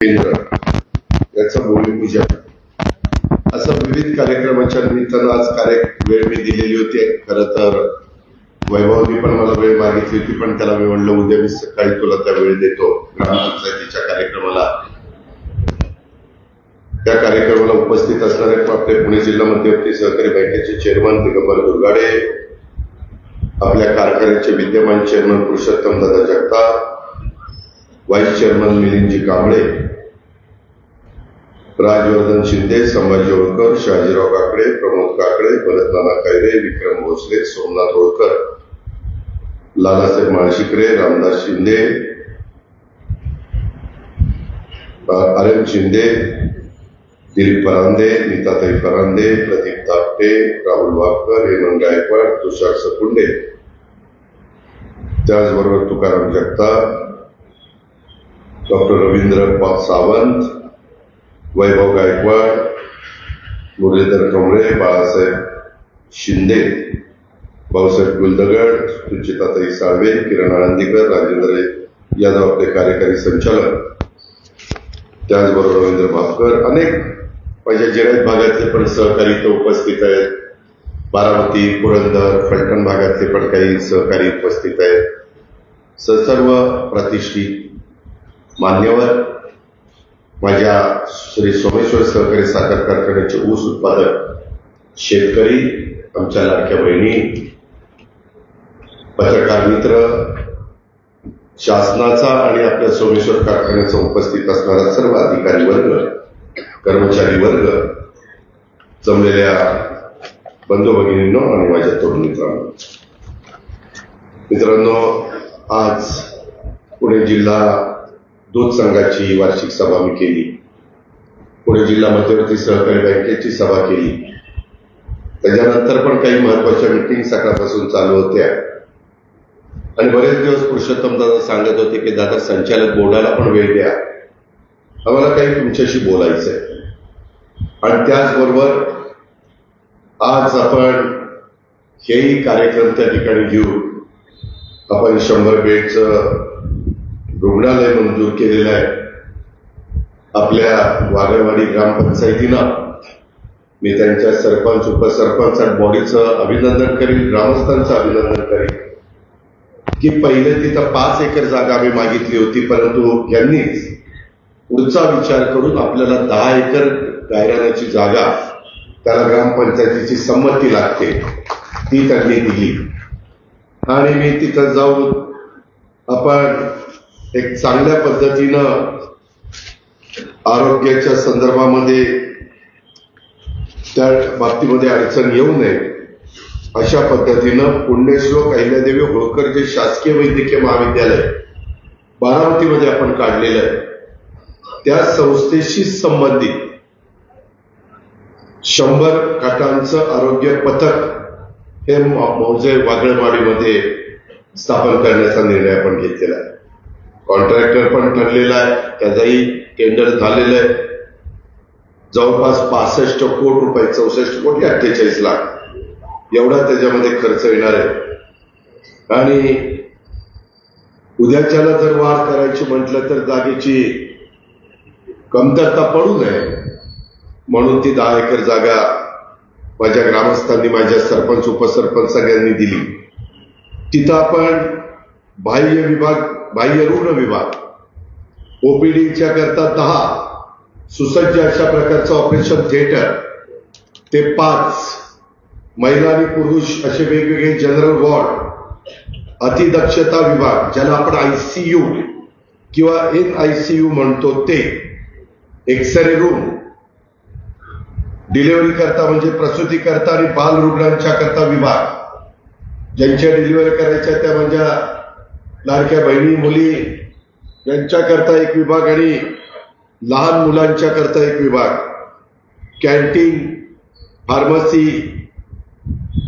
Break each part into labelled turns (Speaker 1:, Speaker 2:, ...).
Speaker 1: केंद्र याचं भूमिपूजन असं विविध कार्यक्रमाच्या निमित्तानं आज वेळ मी दिलेली होती. खरं तर वैभवनी पण मला वेळ मागितली होती, पण त्याला मी म्हणलं उद्या मी सकाळी तुला त्या वेळ देतो ग्रामपंचायतीच्या कार्यक्रमाला. त्या कार्यक्रमाला उपस्थित असणारे आपले पुणे जिल्हा मध्यवर्ती सहकारी बँकेचे चेअरमन दिगंबर दुर्गाडे, आपल्या कारखान्याचे विद्यमान chairman पुरुषोत्तमदादा Jagtap, vice chairman मिलिंदजी Kamble, Rajvardhan Shinde, Sambhaji Holkar, Shahajirao Kakade, Pramod Kakade, भरतनाना Khaire, विक्रम भोसले, सोमनाथ होळकर, लालासाहेब माळशिकरे, रामदास शिंदे, आर्यन शिंदे, दिलीप फरांदे, नीताताई फरांदे, प्रदीप तापटे, राहुल वाघकर, हेमंत गायकवाड, तुषार सकुंडे, त्याचबरोबर तुकाराम जगताप, डॉक्टर रवींद्र सावंत, वैभव गायकवाड, मुरलीधर कमळे, बाळासाहेब शिंदे, भाऊसाहेब गुलदगड, सुचिताताई साळवे, किरण आळंदीकर, राजेंद्र यादव आपले कार्यकारी संचालक, त्याचबरोबर रवींद्र भापकर, अनेक माझ्या जिरायत भागातले पण सहकारी इथं उपस्थित आहेत. बारामती, पुरंदर, फलटण भागातले पण काही सहकारी उपस्थित आहेत. सर्व प्रतिष्ठित मान्यवर, माझ्या श्री सोमेश्वर सहकारी साखर कारखान्याचे ऊस उत्पादक शेतकरी, आमच्या लाडक्या बहिणी, पत्रकार मित्र, शासनाचा आणि आपल्या सोमेश्वर कारखान्याचा उपस्थित असणारा सर्व अधिकारी वर्ग, कर्मचारी वर्ग, जमलेल्या बंधू भगिनींनो आणि माझ्या तरुण मित्रांनो, आज पुणे जिल्हा दूध संघाची वार्षिक सभा मी केली. पुणे जिल्हा मध्यवर्ती सहकारी बँकेची सभा केली. त्याच्यानंतर पण काही महत्वाच्या मीटिंग सकाळपासून चालू होत्या आणि बरेच दिवस पुरुषोत्तम दादा सांगत होते की दादा संचालक बोर्डाला पण वेळ द्या, आम्हाला काही तुमच्याशी बोलायचंय. आणि त्याचबरोबर आज आपण हेही कार्यक्रम त्या ठिकाणी घेऊ. आपण 100 बेडचं रुग्णालय मंजूर केलेलं आहे आपल्या वाघेवाडी ग्रामपंचायतीनं. मी त्यांच्या सरपंच, उपसरपंच आणि बॉडीचं अभिनंदन करीन, ग्रामस्थांचं अभिनंदन करीन की पहिले तिथं 5 एकर जागा आम्ही मागितली होती, परंतु यांनीच पुढचा विचार करून आपल्याला 10 एकर गायरानाची जागा, त्याला ग्रामपंचायतीची संमती लागते, ती त्यांनी दिली. आणि मी तिथं जाऊन आपण एक चांगल्या पद्धतीनं आरोग्याच्या संदर्भामध्ये त्या बाबतीमध्ये अडचण येऊ नये अशा पद्धतीनं पुण्यश्लोक अहिल्यादेवी होळकर जे शासकीय वैद्यकीय महाविद्यालय बारामतीमध्ये आपण काढलेलं आहे, त्या संस्थेशी संबंधित 100 खाटांचं आरोग्य पथक हे मौजे वागळेवाडीमध्ये स्थापन करण्याचा निर्णय आपण घेतलेला आहे. कॉन्ट्रॅक्टर पण ठरलेला आहे, त्याचाही टेंडर झालेलं आहे. जवळपास 65 कोटी रुपये, 64 कोटी 48 लाख एवढा त्याच्यामध्ये खर्च येणार आहे. आणि उद्याच्याला जर वाढ करायची म्हटलं तर जागेची कमतरता पडू नये म्हणून ती 10 एकर जागा माझ्या ग्रामस्थांनी, माझ्या सरपंच, उपसरपंच सगळ्यांनी दिली. तिथं आपण बाह्य विभाग, बाह्य रुग्ण विभाग, ओपीडीच्या करता 10 सुसज्ज अशा प्रकारचं ऑपरेशन थिएटर, ते 5 महिला आणि पुरुष असे वेगवेगळे जनरल वॉर्ड, अतिदक्षता विभाग ज्याला आपण आयसीयू किंवा NICU म्हणतो, ते एक्सरे रूम, डिलिव्हरी करता म्हणजे प्रसूती करता आणि बाल रुग्णांच्या करता विभाग, ज्यांच्या डिलिव्हरी करायच्या त्या माझ्या लाडक्या बहिणी मुली यांच्याकरता एक विभाग आणि लहान मुलांच्या करता एक विभाग, कॅन्टीन, फार्मसी,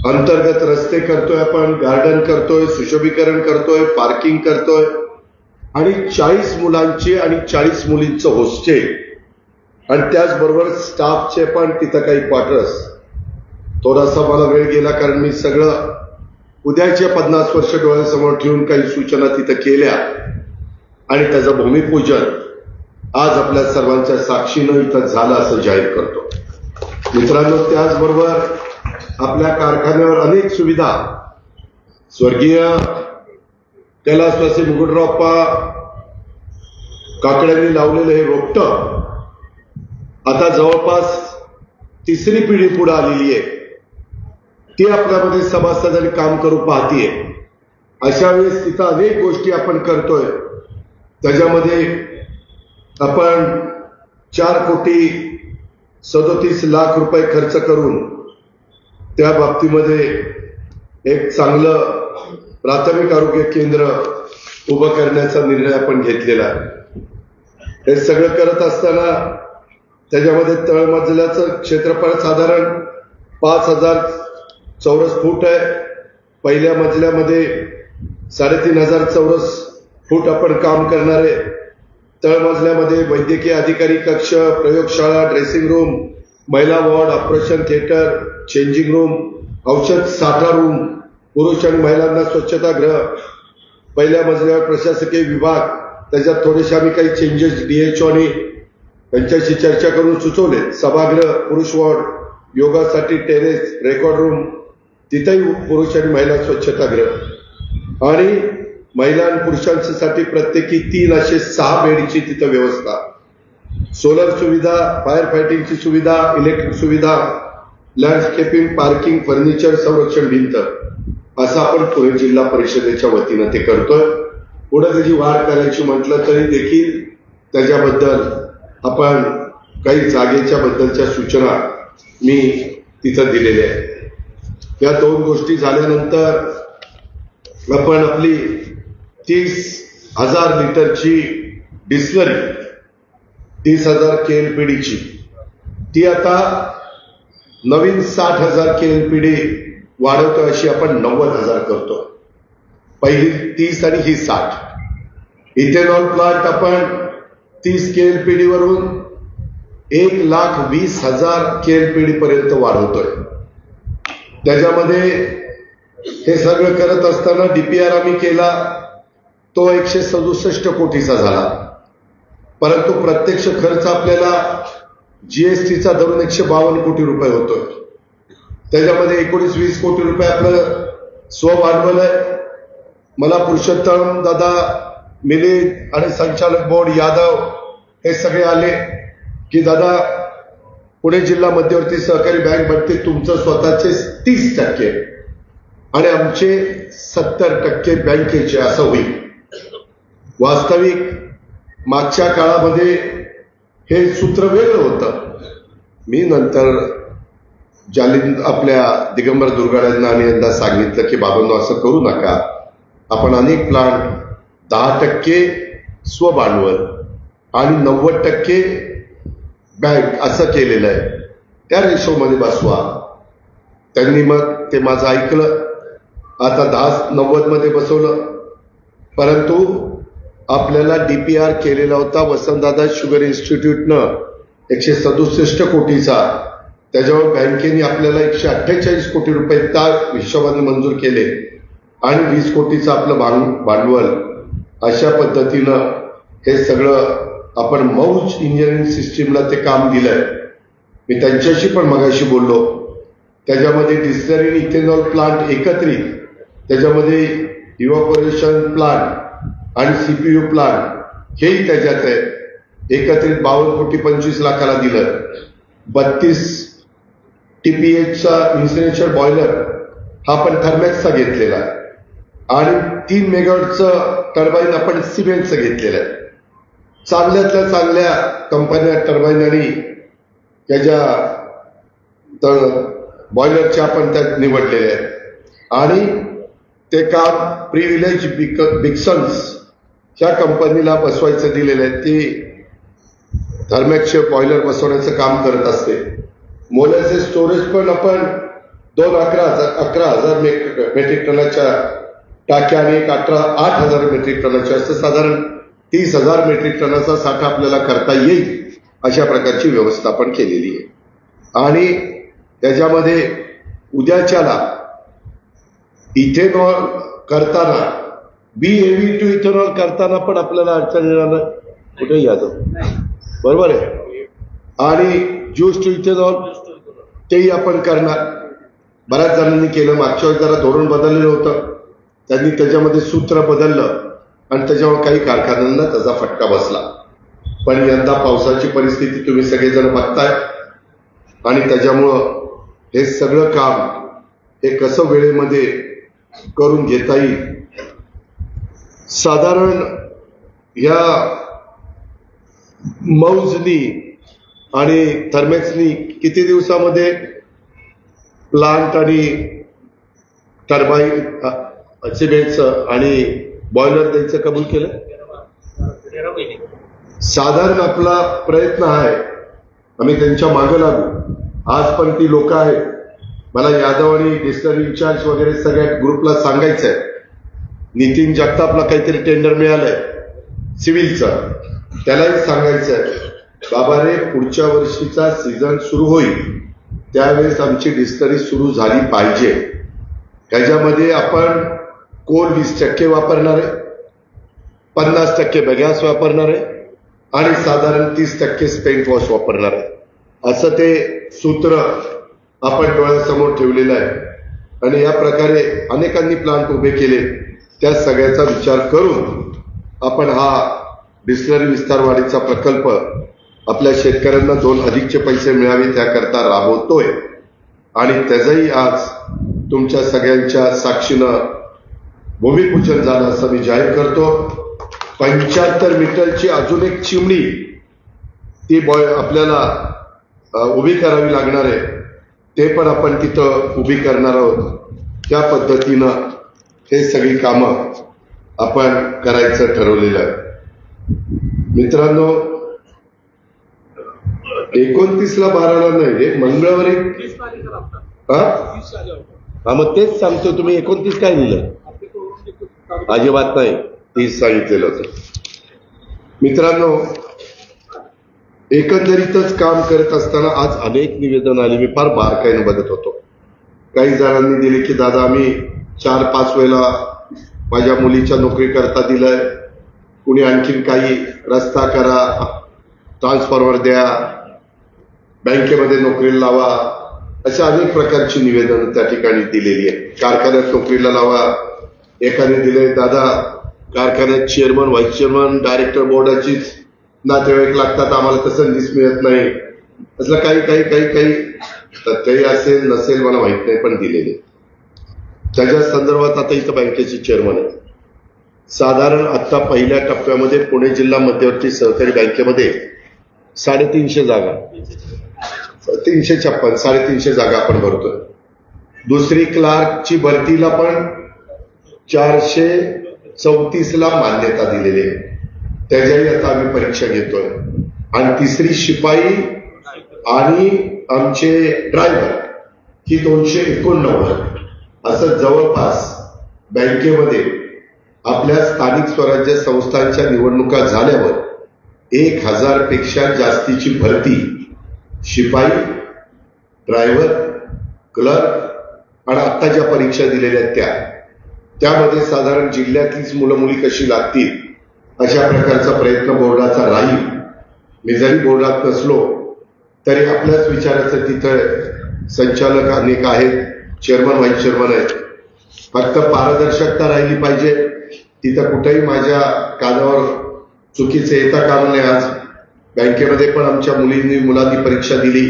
Speaker 1: अंतर्गत रस्ते करतोय आपण, गार्डन करतोय, सुशोभीकरण करतोय, पार्किंग करतोय आणि 40 मुलांचे आणि 40 मुलींचं हॉस्टेल आणि त्याचबरोबर स्टाफचे पण तिथं काही क्वार्टर्स. थोडासा मला वेळ गेला कारण मी सगळं उद्याच्या 50 वर्ष डोळ्यासमोर ठेवून काही सूचना तिथं केल्या आणि त्याचं भूमिपूजन आज आपल्या सर्वांच्या साक्षीनं इथं झालं असं जाहीर करतो. मित्रांनो, त्याचबरोबर आपल्या कारखान्यावर अनेक सुविधा स्वर्गीय कैलासवासी मुकुटरावप्पा काकड्यांनी लावलेलं हे रोपटं आता जवळपास तिसरी पिढी पुढे आलेली आहे. ती आपल्यामध्ये सभासदांनी काम करू पाहतीये. अशा वेळेस तिथं अनेक गोष्टी आपण करतोय. त्याच्यामध्ये आपण 4,37,00,000 रुपये खर्च करून त्या बाबतीमध्ये एक चांगलं प्राथमिक आरोग्य केंद्र उभं करण्याचा निर्णय आपण घेतलेला आहे. हे सगळं करत असताना त्याच्यामध्ये तळमजल्याचं क्षेत्रफळ साधारण 5,000 चौरस फूट आहे. पहिल्या मजल्यामध्ये 3,500 चौरस फूट आपण काम करणार आहे. तळमजल्यामध्ये वैद्यकीय अधिकारी कक्ष, प्रयोगशाळा, ड्रेसिंग रूम, महिला ward, operation theatre, changing room, औषध साठा रूम, पुरुष आणि महिलांना स्वच्छतागृह, पहिल्या मजल्यावर प्रशासकीय विभाग, त्याच्यात थोडेसे आम्ही काही चेंजेस डीएचओ आणि त्यांच्याशी चर्चा करून सुचवले. सभागृह, पुरुष वॉर्ड, योगासाठी टेरेस, रेकॉर्ड रूम, तिथेही पुरुष आणि महिला स्वच्छतागृह आणि महिला आणि पुरुषांसाठी प्रत्येकी 3 असे 6 बेडची तिथं व्यवस्था, सोलर सुविधा, फायर फायटिंगची सुविधा, इलेक्ट्रिक सुविधा, लँडस्केपिंग, पार्किंग, फर्निचर, संरक्षण भिंत, असं आपण पुणे जिल्हा परिषदेच्या वतीनं ते करतोय. पुढे त्याची वाढ करायची म्हटलं तरी देखील त्याच्याबद्दल आपण काही जागेच्या बद्दलच्या सूचना मी तिथं दिलेल्या आहेत. या 2 गोष्टी झाल्यानंतर आपण आपली 30,000 लिटरची डिस्लरी, 30,000 केएलपीडीची, ती आता नवीन 60,000 केएलपीडी वाढवतो. अशी आपण 90,000 करतो. पहिली 30 आणि ही 60. इथेनॉल प्लांट आपण 30 केएलपीडी वरून 1,20,000 केएलपीडी पर्यंत वाढवतोय. त्याच्यामध्ये हे सगळं करत असताना डीपीआर आम्ही केला, तो 167 कोटीचा झाला. परंतु प्रत्यक्ष खर्च आपल्याला जीएसटीचा धरून 152 कोटी रुपये होतोय. त्याच्यामध्ये 19-20 कोटी रुपये आपलं स्वभांडवल आहे. मला पुरुषोत्तम दादा, मिलिंद आणि संचालक बोर्ड यादव हे सगळे आले की दादा, पुणे जिल्हा मध्यवर्ती सहकारी बँक म्हणते तुमचं स्वतःचे 30% आणि आमचे 70% बँकेचे असं होईल. वास्तविक मागच्या काळामध्ये हे सूत्र वेगळं होतं. मी नंतर आपल्या दिगंबर दुर्गाड्यांना आणि यांना सांगितलं की बाबांनो, असं करू नका. आपण अनेक प्लांट 10% स्वभांडवल आणि 90% बँक असं केलेलं आहे. त्या रेशोमध्ये बसवा. त्यांनी मग ते माझं ऐकलं. आता 10-90 मध्ये बसवलं. परंतु आपल्याला डीपीआर केलेला होता वसंतदादा शुगर इन्स्टिट्यूटनं 167 कोटीचा. त्याच्यावर बँकेने आपल्याला 148 कोटी रुपये त्या हिशोबाने मंजूर केले आणि 20 कोटीचं आपलं भांडवल. अशा पद्धतीनं हे सगळं आपण मौज इंजिनिअरिंग सिस्टीमला ते काम दिलंय. मी त्यांच्याशी पण मगाशी बोललो. त्याच्यामध्ये डिस्टिलरी आणि इथेनॉल प्लांट एकत्रित, त्याच्यामध्ये इव्हॅपोरेशन प्लांट आणि सीपीयू प्लांट हेही त्याच्यात आहे. एकत्रित 52 कोटी 25 लाखाला दिलं. 32 टीपीएचचा इन्सिनेशन बॉयलर हा पण थर्मॅक्सचा घेतलेला आहे आणि 3 मेगावॉटचं टर्बाईन आपण सिमेंटचं घेतलेलं आहे. चांगल्यातल्या चांगल्या कंपन्या टर्बाईन आणि त्याच्या बॉयलरच्या आपण त्यात निवडलेले आहेत आणि ते काम प्रिव्हिलेज बिक्सन्स ह्या कंपनीला बसवायचं दिलेलं आहे. ती थर्मॅक्सचे बॉयलर बसवण्याचं काम करत असते. मोलॅसिस स्टोरेज पण आपण 11,000 मेट्रिक टनाच्या टाक्या आणि 8,000 मेट्रिक टनाच्या, असं साधारण 30,000 मेट्रिक टनाचा साठा आपल्याला करता येईल अशा प्रकारची व्यवस्था आपण केलेली आहे. आणि त्याच्यामध्ये उद्याच्याला इथेनॉल करताना BAV2 इथेनॉल करताना पण आपल्याला अडचण येणार नाही. कुठे यादव, बरोबर आहे. आणि ज्यूस टू इथेनॉल तेही आपण करणार. बऱ्याच जणांनी केलं. मागच्या वेळेस जरा धोरण बदललेलं होतं, त्यांनी त्याच्यामध्ये सूत्र बदललं आणि त्याच्यामुळे काही कारखान्यांना त्याचा फटका बसला. पण यंदा पावसाची परिस्थिती तुम्ही सगळेजण बघताय आणि त्याच्यामुळं हे सगळं काम हे कसं वेळेमध्ये करून घेता येईल. साधारण या मौजनी आणि थर्मेक्सनी किती दिवसामध्ये प्लांट आणि टर्बाईन सिमेंटचं आणि बॉयलर द्यायचं कबूल केलं. साधारण आपला प्रयत्न आहे, आम्ही त्यांच्या मागे लागू. आज पण ती लोक आहेत. मला यादव आणि डिस्टरी इन्चार्ज वगैरे सगळ्या ग्रुपला सांगायचंय, नितीन जगतापला काहीतरी टेंडर मिळालंय सिव्हिलचं, त्यालाही सांगायचंय बाबा रे पुढच्या वर्षीचा सीझन सुरू होईल त्यावेळेस आमची डिस्टरी सुरू झाली पाहिजे. त्याच्यामध्ये आपण कोल 20% वापरणार आहे, 50% बगॅस वापरणार आहे आणि साधारण 30% स्पेंट वॉश वापरणार आहे. असं ते सूत्र आपण डोळ्यासमोर ठेवलेलं आहे आणि या प्रकारे अनेकांनी प्लांट उभे केले. त्या सगळ्याचा विचार करून आपण हा डिस्टिलरी विस्तार वाढीचा प्रकल्प आपल्या शेतकऱ्यांना 2 अधिकचे पैसे मिळावे त्याकरता राबवतोय आणि त्याचंही आज तुमच्या सगळ्यांच्या साक्षीनं भूमिपूजन झालं असं मी जाहीर करतो. 75 मीटरची अजून एक चिमणी ती आपल्याला उभी करावी लागणार आहे, ते पण आपण तिथं उभी करणार आहोत. त्या पद्धतीनं हे सगळी कामं आपण करायचं ठरवलेलं आहे. मित्रांनो 29ला 12ला नाही, मंगळवारी मग तेच सांगतो. तुम्ही 29 काय लिहिलं? अजिबात नाही, 30 सांगितलेलं होतं. मित्रांनो एकंदरीतच काम करत असताना आज अनेक निवेदन आली. मी फार बारकाईने बघत होतो. काही जणांनी दिले की दादा आम्ही 4-5 वेळेला माझ्या मुलीच्या नोकरी करता दिलंय, कुणी आणखीन काही रस्ता करा, ट्रान्सफॉर्मर द्या, बँकेमध्ये नोकरीला लावा, अशा अनेक प्रकारची निवेदन त्या ठिकाणी दिलेली आहे. कारखान्यात नोकरीला लावा. एकाने दिले दादा कारखान्यात चेअरमन, व्हाईस चेअरमन, डायरेक्टर बोर्डाचीच नातेवाईक लागतात, आम्हाला तर संधीच मिळत नाही. असलं काही तथ्यही असेल नसेल मला माहित नाही, पण दिलेले. त्याच्या संदर्भात आता इथं बँकेची चेअरमन आहे. साधारण आता पहिल्या टप्प्यामध्ये पुणे जिल्हा मध्यवर्ती सहकारी बँकेमध्ये 350 जागा, 356 350 जागा आपण भरतोय. दुसरी क्लार्कची भरतीला पण 434ला मान्यता दिलेली आहे, त्याच्याही आता आम्ही परीक्षा घेतोय. आणि तिसरी शिपाई आणि आमचे ड्रायव्हर ही 289. असं जवळपास बँकेमध्ये आपल्या स्थानिक स्वराज्य संस्थांच्या निवडणुका झाल्यावर 1000 पेक्षा जास्तीची भरती शिपाई, ड्रायव्हर, क्लर्क आणि आता ज्या परीक्षा दिलेल्या त्यामध्ये साधारण जिल्ह्यातलीच मुलं मुली कशी लागतील अशा प्रकारचा प्रयत्न बोर्डाचा राहील. मी जरी बोर्डात नसलो तरी आपल्याच विचाराचं तिथं संचालक अनेक आहेत, चेअरमन, व्हाईस चेअरमन आहेत. फक्त पारदर्शकता राहिली पाहिजे. तिथं कुठेही माझ्या कानावर चुकीचे येता कामा नये. आज बँकेमध्ये पण आमच्या मुलांनी परीक्षा दिली,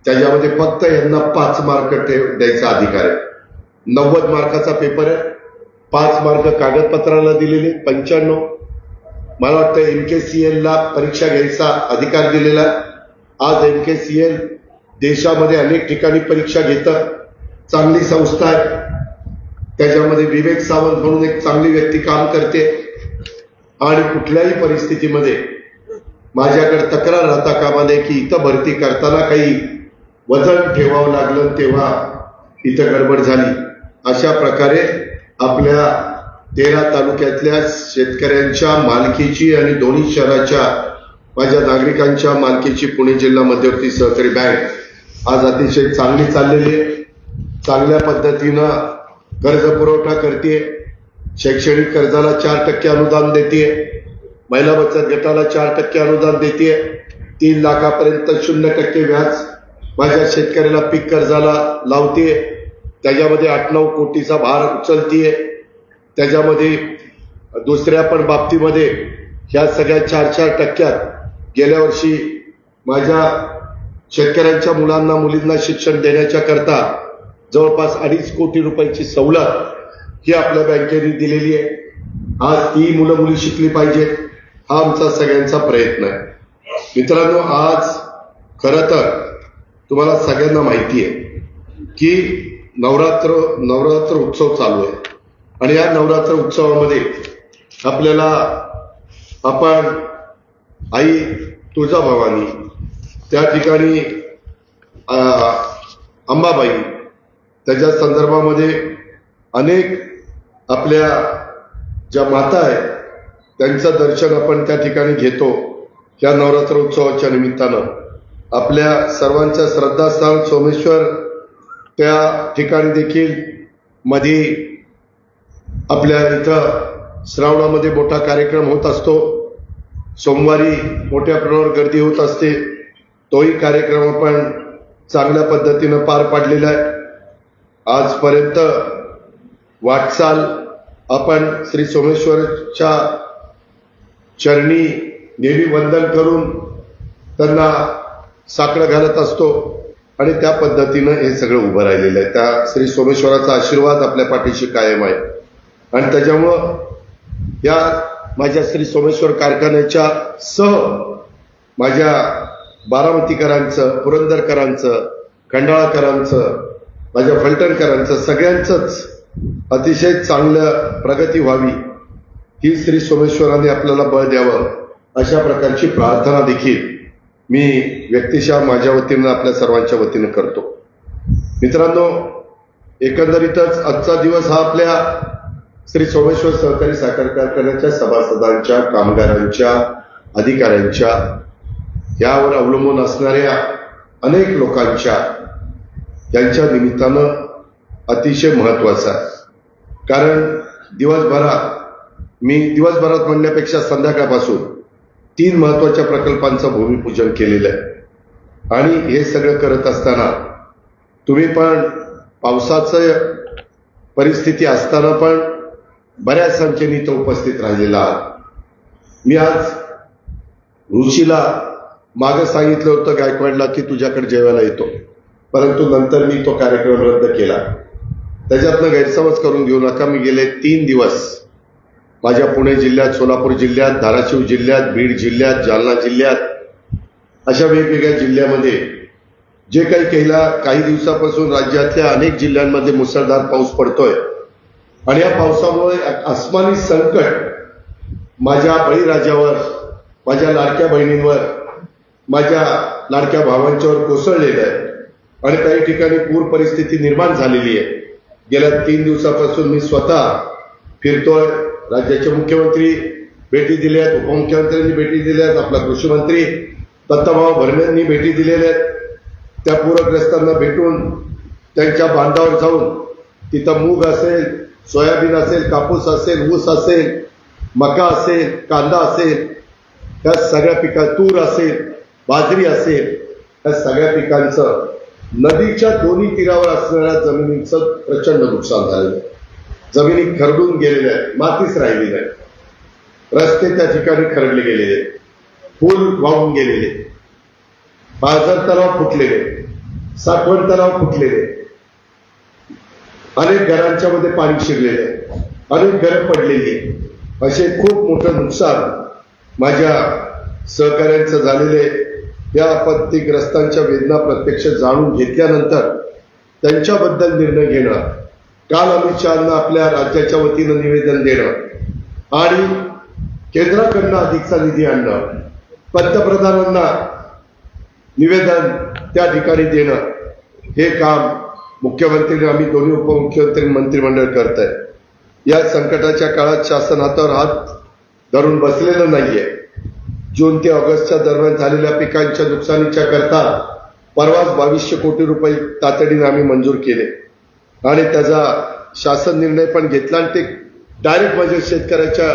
Speaker 1: त्याच्यामध्ये फक्त यांना 5 मार्क द्यायचा अधिकार आहे. 90 मार्काचा पेपर आहे, 5 मार्क कागदपत्राला दिलेले, 95. मला वाटतं MKCL ला परीक्षा घ्यायचा अधिकार दिलेला. आज MKCL देशामध्ये अनेक ठिकाणी परीक्षा घेतं, चांगली संस्था आहे. त्याच्यामध्ये विवेक सावंत म्हणून एक चांगली व्यक्ती काम करते आणि कुठल्याही परिस्थितीमध्ये माझ्याकडे तक्रार राहता कामा नये की इथं भरती करताना काही वजन ठेवावं लागलं तेव्हा इथं गडबड झाली. अशा प्रकारे आपल्या 13 तालुक्यातल्या शेतकऱ्यांच्या मालकीची आणि दोन्ही शहराच्या माझ्या नागरिकांच्या मालकीची पुणे जिल्हा मध्यवर्ती सहकारी बँक आज अतिशय चांगली चाललेली आहे. चांगल्या पद्धतीनं कर्ज पुरवठा करते. शैक्षणिक कर्जाला 4% अनुदान देते. महिला बचत गटाला 4% अनुदान देते, 3 लाखापर्यंत 0% व्याज माझ्या शेतकऱ्याला पीक कर्जाला लावते, त्याच्यामध्ये 8-9 कोटीचा भार उचलतीये, त्याच्यामध्ये दुसऱ्या पण बाबतीमध्ये ह्या सगळ्या 4% गेल्या वर्षी माझ्या शेतकऱ्यांच्या मुलांना मुलींना शिक्षण देण्याच्या करता जवळपास 2.5 कोटी रुपयाची सवलत ही आपल्या बँकेने दिलेली आहे. आज ती मुलं मुली शिकली पाहिजेत, हा आमचा सगळ्यांचा प्रयत्न आहे. मित्रांनो, आज खरं तर तुम्हाला सगळ्यांना माहिती आहे की नवरात्र उत्सव चालू आहे आणि या नवरात्र उत्सवामध्ये आपल्याला आपण आई तुळजाभवानी, त्या ठिकाणी अंबाबाई, त्याच्या संदर्भामध्ये अनेक आपल्या ज्या माता आहेत त्यांचं दर्शन आपण त्या ठिकाणी घेतो. या नवरात्र उत्सवाच्या निमित्तानं आपल्या सर्वांच्या श्रद्धास्थान सोमेश्वर त्या ठिकाणी देखील मध्ये आपल्या इथं श्रावणामध्ये मोठा कार्यक्रम होत असतो. सोमवारी मोठ्या प्रमाणावर गर्दी होत असते. तोही कार्यक्रम आपण चांगल्या पद्धतीनं पार पाडलेला आहे. आजपर्यंत वाटचाल आपण श्री सोमेश्वरच्या चरणी नेहमी वंदन करून त्यांना साकडं घालत असतो आणि त्या पद्धतीनं हे सगळं उभं राहिलेलं आहे. त्या श्री सोमेश्वराचा आशीर्वाद आपल्या पाठीशी कायम आहे आणि त्याच्यामुळं या माझ्या श्री सोमेश्वर कारखान्याच्या सह माझ्या बारामतीकरांचं, पुरंदरकरांचं, खंडाळाकरांचं, माझ्या फलटणकरांचं सगळ्यांचंच अतिशय चांगलं प्रगती व्हावी ही श्री सोमेश्वराने आपल्याला बळ द्यावं अशा प्रकारची प्रार्थना देखील मी व्यक्तिशः माझ्या वतीनं आपल्या सर्वांच्या वतीनं करतो. मित्रांनो, एकंदरीतच आजचा दिवस हा आपल्या श्री सोमेश्वर सहकारी साखर कारखान्याच्या सभासदांच्या, कामगारांच्या, अधिकाऱ्यांच्या यावर अवलंबून असणाऱ्या अनेक लोकांच्या यांच्या निमित्तानं अतिशय महत्वाचा आहे. कारण दिवसभरात म्हणण्यापेक्षा संध्याकाळपासून 3 महत्वाच्या प्रकल्पांचं भूमिपूजन केलेलं आहे आणि हे सगळं करत असताना तुम्ही पण पावसाचं परिस्थिती असताना पण बऱ्याच संख्येने तो उपस्थित राहिलेला आहात. मी आज ऋषीला मागं सांगितलं होतं गायकवाडला की तुझ्याकडे जेवायला येतो, परंतु नंतर मी तो कार्यक्रम रद्द केला. त्याच्यातनं गैरसमज करून घेऊ नका. मी गेले 3 दिवस माझ्या पुणे जिल्ह्यात, सोलापूर जिल्ह्यात, धाराशिव जिल्ह्यात, बीड जिल्ह्यात, जालना जिल्ह्यात अशा वेगवेगळ्या जिल्ह्यामध्ये जे काही दिवसापासून राज्यातल्या अनेक जिल्ह्यांमध्ये मुसळधार पाऊस पडतोय आणि या पावसामुळे अस्मानी संकट माझ्या बळीराजावर, माझ्या लाडक्या बहिणींवर, माझ्या लाडक्या भावांच्यावर कोसळलेलं आहे आणि काही ठिकाणी पूर परिस्थिती निर्माण झालेली आहे. गेल्या 3 दिवसापासून मी स्वतः फिरतोय. राज्याचे मुख्यमंत्री भेटी दिल्यात, उपमुख्यमंत्र्यांनी भेटी दिल्यात, आपला कृषी मंत्री दत्ताभाऊ भरणे भेटी दिलेल्या आहेत. त्या पूरग्रस्तांना भेटून त्यांच्या बांधावर जाऊन तिथं मूग असेल, सोयाबीन असेल, कापूस असेल, ऊस असेल, मका असेल, कांदा असेल, या सगळ्या पिकांचं, तूर असेल, बाजरी असेल, या सगळ्या पिकांचं नदीच्या दोन्ही तीरावर असणाऱ्या जमिनीचं प्रचंड नुकसान झालेलं आहे. जमिनी खरडून गेलेल्या आहेत, मातीच राहिलेली आहे. रस्ते त्या ठिकाणी खरडले गेलेले, पूल वाहून गेलेले, पाझर तलाव फुटलेले, साठवण तलाव फुटलेले, अनेक घरांच्या मध्ये पाणी शिरलेले, अनेक घरं पडलेली, असे खूप मोठं नुकसान माझ्या सहकार्यांचं झालेले. या आपत्तीग्रस्तांच्या वेदना प्रत्यक्ष जाणून घेतल्यानंतर त्यांच्याबद्दल निर्णय घेणं, काल अमित शहांना आपल्या राज्याच्या वतीनं निवेदन देणं आणि केंद्राकडनं अधिकचा निधी आणणं, पंतप्रधानांना निवेदन त्या ठिकाणी देणं, हे काम मुख्यमंत्री, आम्ही दोन्ही उपमुख्यमंत्री, मंत्रिमंडळ करत आहे. या संकटाच्या काळात शासन हातावर हात धरून बसलेलं नाहीये. जून ते ऑगस्टच्या दरम्यान झालेल्या पिकांच्या नुकसानीच्या करता परवाच 2200 कोटी रुपये तातडीने आम्ही मंजूर केले आणि त्याचा शासन निर्णय पण घेतला आणि ते डायरेक्ट म्हणजे शेतकऱ्याच्या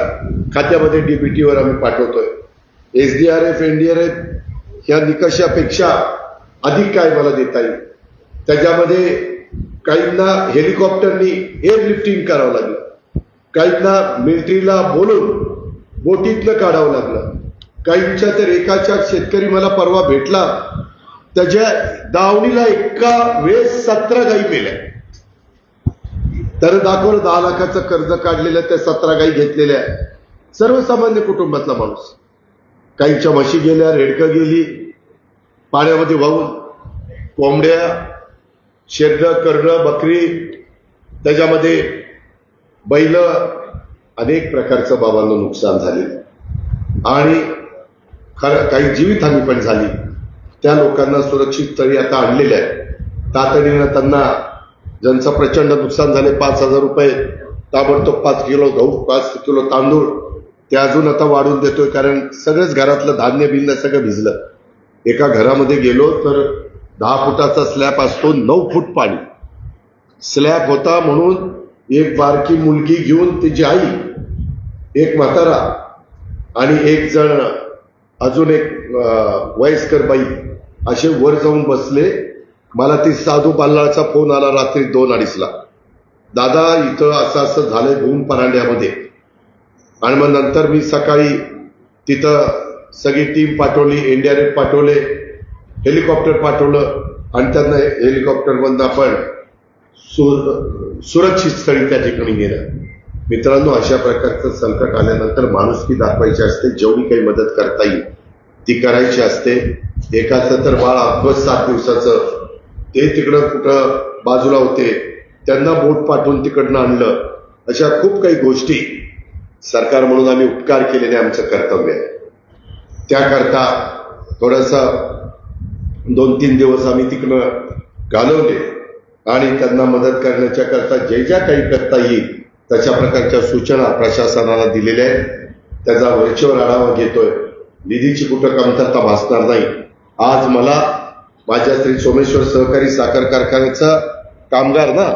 Speaker 1: खात्यामध्ये डीबीटीवर आम्ही पाठवतोय. SDRF, NDRF या निकषापेक्षा अधिक काय मला देता येईल. त्याच्यामध्ये काहींना हेलिकॉप्टरनी एअरलिफ्टिंग करावं लागलं, काहींना मिलिटरीला बोलून बोटीतनं काढावं लागलं, काहींच्या तर एकाच्या शेतकरी मला परवा भेटला, त्याच्या दावणीला एका वेळेस 17 गायी मेल्या. तर दाखवलं 10 लाखाचं कर्ज काढलेलं, त्या 17 गायी घेतलेल्या, सर्वसामान्य कुटुंबातला माणूस. काहींच्या म्हशी गेल्या, रेडकं गेली पाण्यामध्ये वाहून, कोंबड्या, शेरडं, करणं, बकरी, त्याच्यामध्ये बैल, अनेक प्रकारचं बाबांना नुकसान झाले आणि काही जीवितहानी पण झाली. त्या लोकांना सुरक्षित स्थळी आता आणलेलं आहे. तातडीनं त्यांना ज्यांचं प्रचंड नुकसान झाले 5,000 रुपये ताबडतोब 5 किलो गहू, 5 किलो तांदूळ ते अजून आता वाढून देतोय, कारण सगळंच घरातलं धान्य बिन्य सगळं भिजलं. एका घरामध्ये गेलो तर 10 फुटाचा स्लॅब असतो, 9 फूट पाणी स्लॅब होता. म्हणून एक बारकी मुलगी घेऊन तिची आई, एक म्हातारा आणि एक जण अजून एक वयस्कर बाई असे वर जाऊन बसले. मला ती साधू बाल्लाचा फोन आला रात्री 2-2:30 ला, दादा इथं असं असं झालंय भूम परांड्यामध्ये. आणि मग नंतर मी सकाळी तिथं सगळी टीम पाठवली, NDRF पाठवले, हेलिकॉप्टर पाठवलं आणि त्यांना हेलिकॉप्टरमधनं आपण सुरक्षित स्थळी त्या ठिकाणी गेलं. मित्रांनो, अशा प्रकारचं संकट आल्यानंतर माणुसकी दाखवायची असते, जेवढी काही मदत करता येईल ती करायची असते. एकाचं तर बाळ अवघच 7 दिवसाचं, ते तिकडं कुठं बाजूला होते, त्यांना बोट पाठवून तिकडनं आणलं. अशा खूप काही गोष्टी सरकार म्हणून आम्ही उपकार केलेले आमचं कर्तव्य आहे. त्याकरता थोडासा 2-3 दिवस आम्ही तिकडं घालवले आणि त्यांना मदत करण्याच्या करता जे ज्या काही करता येईल तशा प्रकारच्या सूचना प्रशासनाला दिलेल्या आहेत. त्याचा वरचेवर आढावा घेतोय. निधीची कुठं कमतरता भासणार नाही. आज मला माझ्या श्री सोमेश्वर सहकारी साखर कारखान्याचा कामगार ना,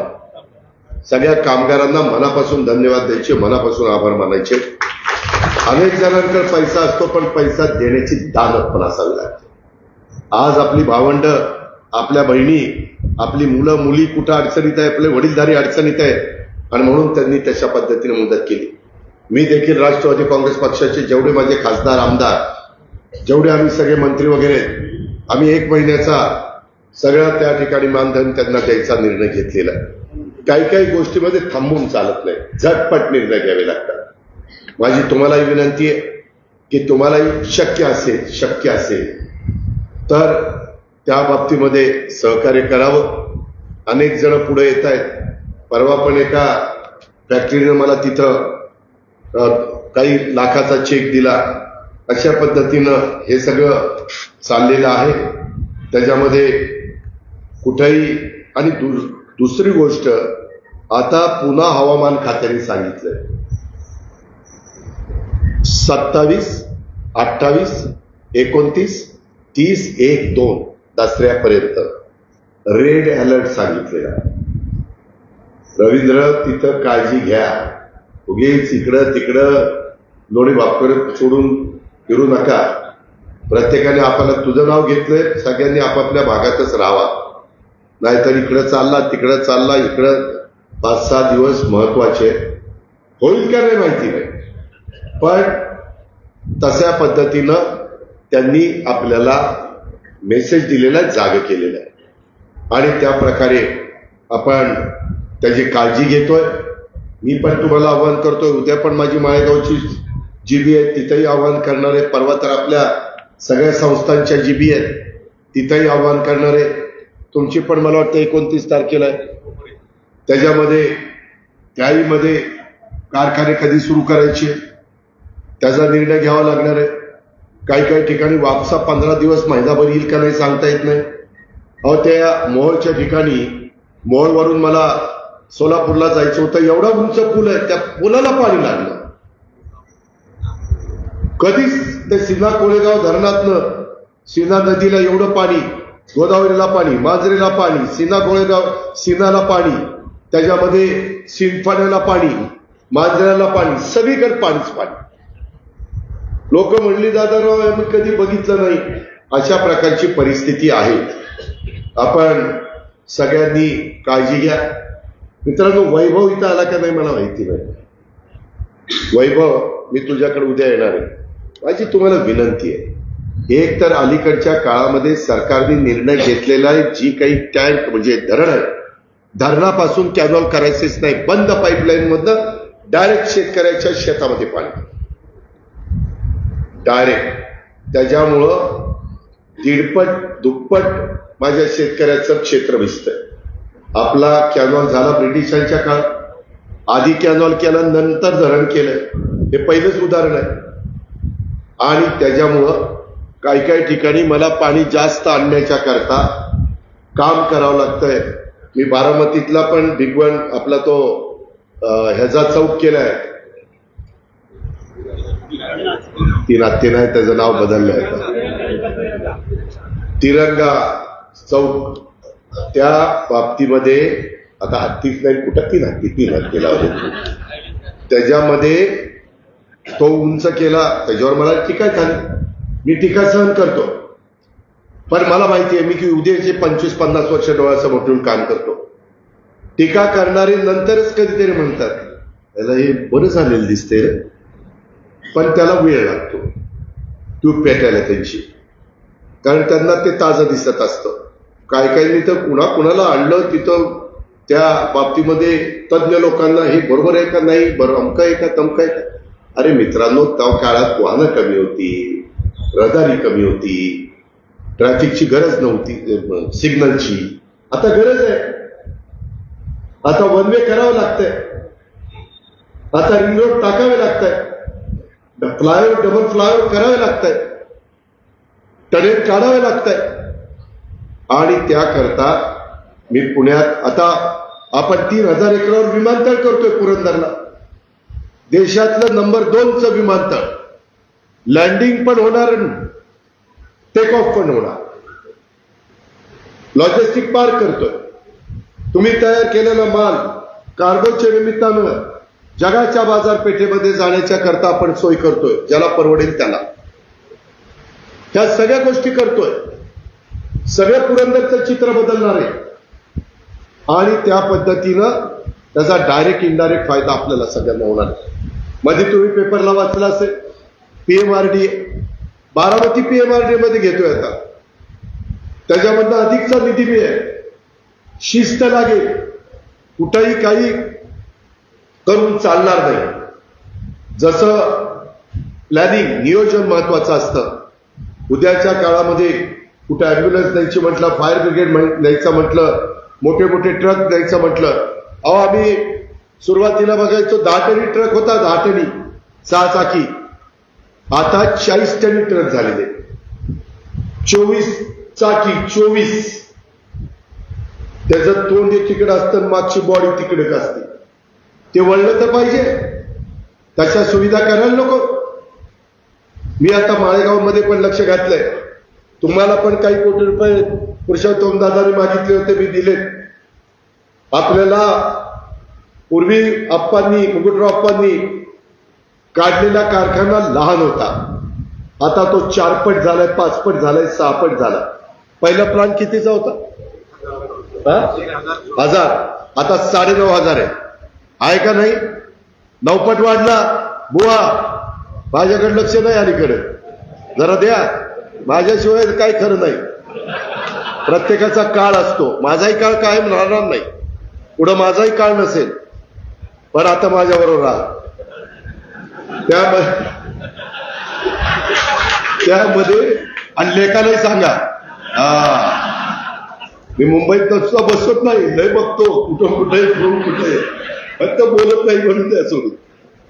Speaker 1: सगळ्या कामगारांना मनापासून धन्यवाद द्यायचे, मनापासून आभार मानायचे. अनेक जणांकडे पैसा असतो, पण पैसा देण्याची दानत पण असावी लागते. आज आपली भावंड, आपल्या बहिणी, आपली मुलं मुली कुठं अडचणीत आहे, आपले वडीलधारी अडचणीत आहे आणि म्हणून त्यांनी तशा पद्धतीने मदत केली. मी देखील राष्ट्रवादी काँग्रेस पक्षाचे जेवढे माझे खासदार, आमदार, जेवढे आम्ही सगळे मंत्री वगैरे, आम्ही 1 महिन्याचा सगळा त्या ठिकाणी मानधन त्यांना द्यायचा निर्णय घेतलेला. काही काही गोष्टीमध्ये थांबून चालत नाही, झटपट निर्णय घ्यावे लागतात. माझी तुम्हालाही विनंती आहे की तुम्हालाही शक्य असेल तर त्या बाबतीमध्ये सहकार्य करावं. अनेक जण पुढे येत आहेत. परवा पण एका फॅक्टरीनं मला तिथं काही लाखाचा चेक दिला. अशा पद्धतीनं हे सगळं चाललेलं आहे. त्याच्यामध्ये कुठेही आणि दुसरी गोष्ट, आता पुन्हा हवामान खात्याने सांगितलंय 27, 28, 29, 30, 1, 2 दसऱ्यापर्यंत रेड अलर्ट सांगितलेला. रवींद्र, तिथं काळजी घ्या. उगीच इकडं तिकडं लोणी भाकर सोडून फिरू नका. प्रत्येकाने आपल्याला तुझं नाव घेतलंय, सगळ्यांनी आपापल्या भागातच राहावा. नाहीतर इकडं चालला तिकडं चालला, इकडं 5-6 दिवस महत्वाचे. होईल का नाही माहिती नाही, पण तशा पद्धतीनं त्यांनी आपल्याला मेसेज दिलेला, जाग केलेला आहे आणि त्या प्रकारे आपण त्याची काळजी घेतोय. मी पण तुम्हाला आवाहन करतोय, उद्या पण माझी माळेगावची जीबी आहे, तिथेही आवाहन करणार आहे. परवा तर आपल्या सगळ्या संस्थांच्या जीबी आहेत, तिथेही आवाहन करणार आहे. तुमची पण मला वाटतं 29 तारखेला आहे. त्याच्यामध्ये त्याहीमध्ये कारखाने कधी सुरू करायचे त्याचा निर्णय घ्यावा लागणार आहे. काही काही ठिकाणी वापसा 15 दिवस, महिनाभर येईल का नाही सांगता येत नाही. अहो, त्या मोहोळच्या ठिकाणी, मोहोळवरून मला सोलापूरला जायचं होतं, एवढा उंच पूल आहे, त्या पुलाला पाणी लागलं. कधीच ते सीना कोळेगाव धरणातनं सीना नदीला एवढं पाणी, गोदावरीला पाणी, मांजरेला पाणी, सीना कोळेगाव सीनाला पाणी, त्याच्यामध्ये सिंदफाण्याला पाणी, मांजराला पाणी, सगळीकडे पाणीच पाणी. लोक म्हणली दादाराव आम्ही कधी बघितलं नाही, अशा प्रकारची परिस्थिती आहे. आपण सगळ्यांनी काळजी घ्या. मित्रांनो, वैभव इथं आला का नाही मला माहिती नाही. वैभव, मी तुझ्याकडे उद्या येणार आहे. माझी तुम्हाला विनंती आहे, एक तर अलीकडच्या काळामध्ये सरकारने निर्णय घेतलेला आहे, जी काही टँक म्हणजे धरण आहे, धरणापासून कॅनॉल करायचेच नाही, बंद पाईपलाईन मधनं डायरेक्ट शेतकऱ्याच्या शेतामध्ये पाणी, डायरेक्ट. त्याच्यामुळं दीडपट दुप्पट माझ्या शेतकऱ्याचं क्षेत्र भिजतंय. आपला कॅनॉल झाला ब्रिटिशांच्या काळात, आधी कॅनॉल केला नंतर धरण केलंय, हे पहिलंच उदाहरण आहे. आणि त्याच्यामुळं काही काही ठिकाणी मला पाणी जास्त आणण्याच्या करता काम करावं लागतंय. मी बारामतीतला पण भिगवण आपला तो ह्याचा चौक केलाय, ती नाते नाही त्याचं नाव बदललंय, तिरंगा चौक, त्या बाबतीमध्ये आता हत्तीच नाही कुठं तीन हत्ती केला होता, त्याच्यामध्ये तो उंच केला, त्याच्यावर मला टीका झाली. मी टीका सहन करतो, पण मला माहिती आहे मी की उद्याचे 25-50 वर्ष डोळ्यासमोर ठेवून काम करतो. टीका करणारे नंतरच कधीतरी म्हणतात त्याला हे बरं झालेलं दिसते, पण त्याला वेळ लागतो ट्यूब पेटायला त्यांची, कारण त्यांना ते ताजं दिसत असतं. काय काही तर कुणाला आणलं तिथं त्या बाबतीमध्ये तज्ज्ञ लोकांना हे बरोबर आहे का नाही, बरं अमकं आहे का तमकं आहे का. अरे मित्रांनो, त्या काळात वाहनं कमी होती, रहदारी कमी होती, ट्रॅफिकची गरज नव्हती, सिग्नलची. आता गरज आहे, आता वन वे करावं लागतंय, आता रिंग रोड टाकावे लागतंय, फ्लायओव्हर डबल फ्लायओव्हर करावे लागतंय, टनेल काढावे लागतंय. आणि त्याकरता मी पुण्यात आता आपण 3,000 एकरावर विमानतळ करतोय पुरंदरला, देशातलं नंबर 2चं विमानतळ. लँडिंग पण होणार, टेक ऑफ पण होणार, लॉजिस्टिक पार्क करतोय. तुम्ही तयार केलेला माल कार्गोच्या निमित्तानं जगाच्या बाजारपेठेमध्ये जाण्याच्या करता आपण सोय करतोय, ज्याला परवडेल त्याला. ह्या सगळ्या गोष्टी करतोय, सगळं पुरंदरचं चित्र बदलणार आहे. आणि त्या पद्धतीनं त्याचा डायरेक्ट इनडायरेक्ट फायदा आपल्याला सगळ्यांना होणार आहे. मध्ये तुम्ही पेपरला वाचला असेल, पीएमआरडीए, बारामती पीएमआरडीए मध्ये घेतोय आता, त्याच्यामधनं अधिकचा निधी मिळेल. शिस्त लागेल, कुठंही काही करून चालणार नाही. जसं प्लॅनिंग नियोजन महत्वाचं असतं. उद्याच्या काळामध्ये कुठे अँब्युलन्स द्यायची म्हटलं, फायर ब्रिगेड द्यायचं म्हटलं, मोठे मोठे ट्रक द्यायचं म्हटलं, अहो आम्ही सुरुवातीला बघायचो 10 टनी ट्रक होता, 10 टनी 6 चाकी, आता 40 टनी ट्रक झालेले, 24 चाकी 24. त्याचं तोंड तिकडे असतं, मागची बॉडी तिकडे असते. ते वळलं तर पाहिजे, तशा सुविधा करायला नको. मी आता माळेगावमध्ये पण लक्ष घातलंय. तुम्हाला पण काही कोटी रुपये पुरुषोत्तम दादांनी मागितले होते, मी दिले. आपल्याला पूर्वी आप्पांनी, मुकुटराव आप्पांनी काढलेला कारखाना लहान होता, आता तो 4 पट झालाय, 5 पट झालाय, 6 पट झाला. पहिला प्लांट कितीचा होता? 1000, आता 9,500 आहे का नाही? 9 पट वाढला. बुवा माझ्याकडे लक्ष नाही अलीकडे, जरा द्या, माझ्याशिवाय काही खरं नाही. प्रत्येकाचा काळ असतो, माझाही काळ कायम राहणार नाही, पुढं माझाही काळ नसेल, पण आता माझ्याबरोबर राहा. त्यामध्ये आणि लेखालाही सांगा, मी मुंबईत नुसता बसत नाही, लय बघतो कुठं कुठे कुठे, फक्त बोलत नाही म्हणून त्या सोडून.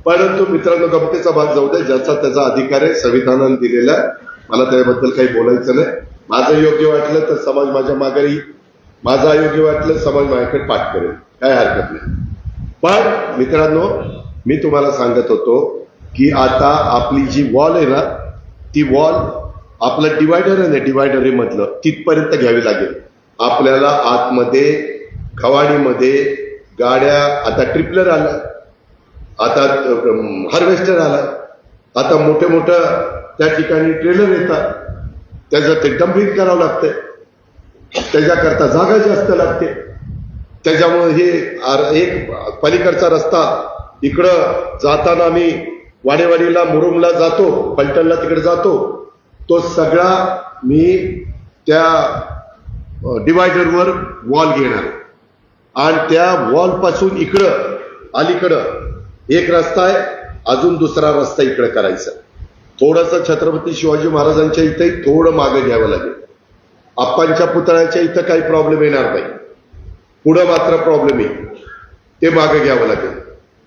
Speaker 1: परंतु मित्रांनो, गमतीचा भाग जाऊ दे, ज्याचा त्याचा अधिकार आहे, संविधानाने दिलेला आहे. मला त्याबद्दल काही बोलायचं नाही. माझं योग्य वाटलं तर समाज माझ्या माघारी, माझं अयोग्य वाटलं समाज माझ्याकडे पाठ करेल, काय हरकत नाही. पण मित्रांनो, मी तुम्हाला सांगत होतो की आता आपली जी वॉल आहे ना, ती वॉल आपलं डिवायडर आहे ना, डिवायडर मधलं तिथपर्यंत घ्यावी लागेल आपल्याला. आतमध्ये खवाडीमध्ये गाड्या, आता ट्रिपलर आलं, आता हार्वेस्टर आला, आता मोठे त्या ठिकाणी ट्रेलर येतात, त्याचं ते डंपिंग करावं लागतंय, त्याच्याकरता जागा जास्त लागते. त्याच्यामुळे हे एक पलीकडचा रस्ता इकडं जाताना आम्ही वाडेवाडीला मुरुमला जातो, फलटणला तिकडे जातो, तो सगळा मी त्या डिवायडरवर वॉल घेणार आणि त्या वॉल पासून इकडं अलीकडं एक रस्ता आहे, अजून दुसरा रस्ता इकडे करायचा. थोडंसं छत्रपती शिवाजी महाराजांच्या इथंही थोडं मागे घ्यावं लागेल. आप्पांच्या पुतळ्याच्या इथं काही प्रॉब्लेम येणार नाही, पुढं मात्र प्रॉब्लेम येईल, ते मागे घ्यावं लागेल.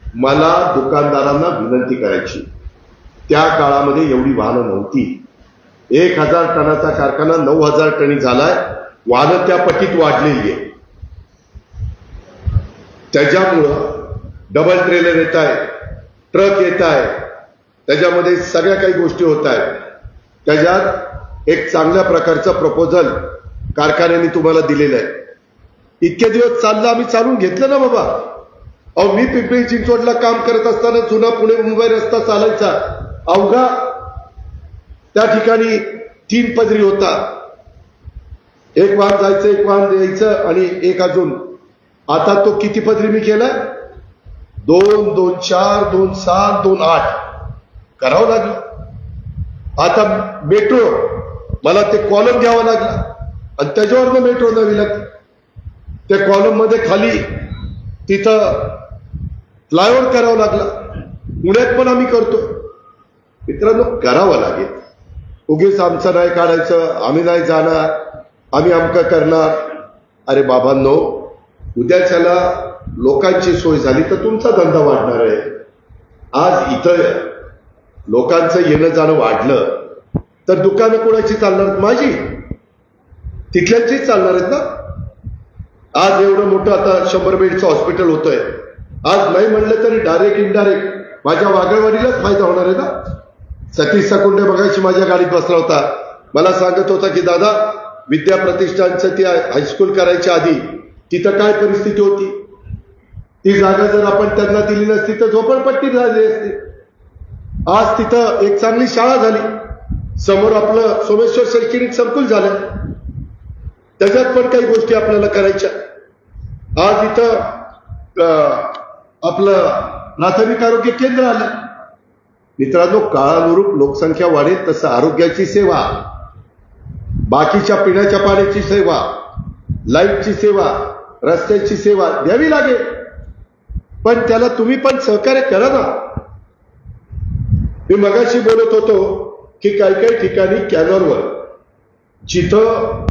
Speaker 1: मला दुकानदारांना विनंती करायची, त्या काळामध्ये एवढी वाहनं नव्हती. 1000 टनाचा कारखाना 9000 टनी झालाय, वाहनं त्या पटीत वाढलेली आहे. त्याच्यामुळं डबल ट्रेलर येत आहे, ट्रक येत आहे, त्याच्यामध्ये सगळ्या काही गोष्टी होत आहेत. त्याच्यात एक चांगल्या प्रकारचं प्रपोजल कारखान्याने तुम्हाला दिलेलं आहे. इतके दिवस चाललं, आम्ही चालून घेतलं ना बाबा. अहो, मी पिंपरी चिंचवडला काम करत असताना जुना पुणे मुंबई रस्ता चालायचा, अवघा त्या ठिकाणी 3 पदरी होता. एक वाहन जायचं, एक वाहन यायचं आणि एक अजून. आता तो किती पदरी मी केलाय? 2, 2, 4, 2, 7, 2, 8 करावं लागलं. आता मेट्रो मला ते कॉलम घ्यावं लागला आणि त्याच्यावरनं मेट्रो नवी लागली. त्या कॉलम मध्ये खाली तिथं फ्लायओव्हर करावं लागला. पुण्यात पण आम्ही करतो. मित्रांनो, करावं लागेल. उगीच आमचं नाही काढायचं, आम्ही नाही जाणार, आम्ही अमकं करणार. अरे बाबांनो, उद्याच्याला लोकांची सोय झाली तर तुमचा धंदा वाढणार आहे. आज इथं लोकांचं येणं जाणं वाढलं तर दुकानं कोणाची चालणार? माझी, तिथल्यांचीच चालणार आहेत ना. आज एवढं मोठं आता 100 बेडचं हॉस्पिटल होतंय. आज नाही म्हणलं तरी डायरेक्ट इनडायरेक्ट माझ्या वागळवाडीलाच फायदा होणार आहे ना. सतीश सकुंडे बघायची माझ्या गाडीत बसला होता, मला सांगत होता की दादा, विद्या प्रतिष्ठानचं ती हायस्कूल करायच्या आधी तिथं काय परिस्थिती होती. ती जागा जर आपण त्यांना दिली नसती तर झोपडपट्टी झाली असती. आज तिथं एक चांगली शाळा झाली, समोर आपलं सोमेश्वर शैक्षणिक संकुल झालं, त्याच्यात पण काही गोष्टी आपल्याला करायच्या. आज इथं आपलं प्राथमिक आरोग्य केंद्र आलं. मित्रांनो, काळानुरूप लोकसंख्या वाढेल तसं आरोग्याची सेवा, बाकीच्या पिण्याच्या पाण्याची सेवा, लाईटची सेवा, रस्त्याची सेवा द्यावी लागेल. पण त्याला तुम्ही पण सहकार्य करा ना. मी मगाशी बोलत होतो की काही ठिकाणी कॅनॉरवर जिथं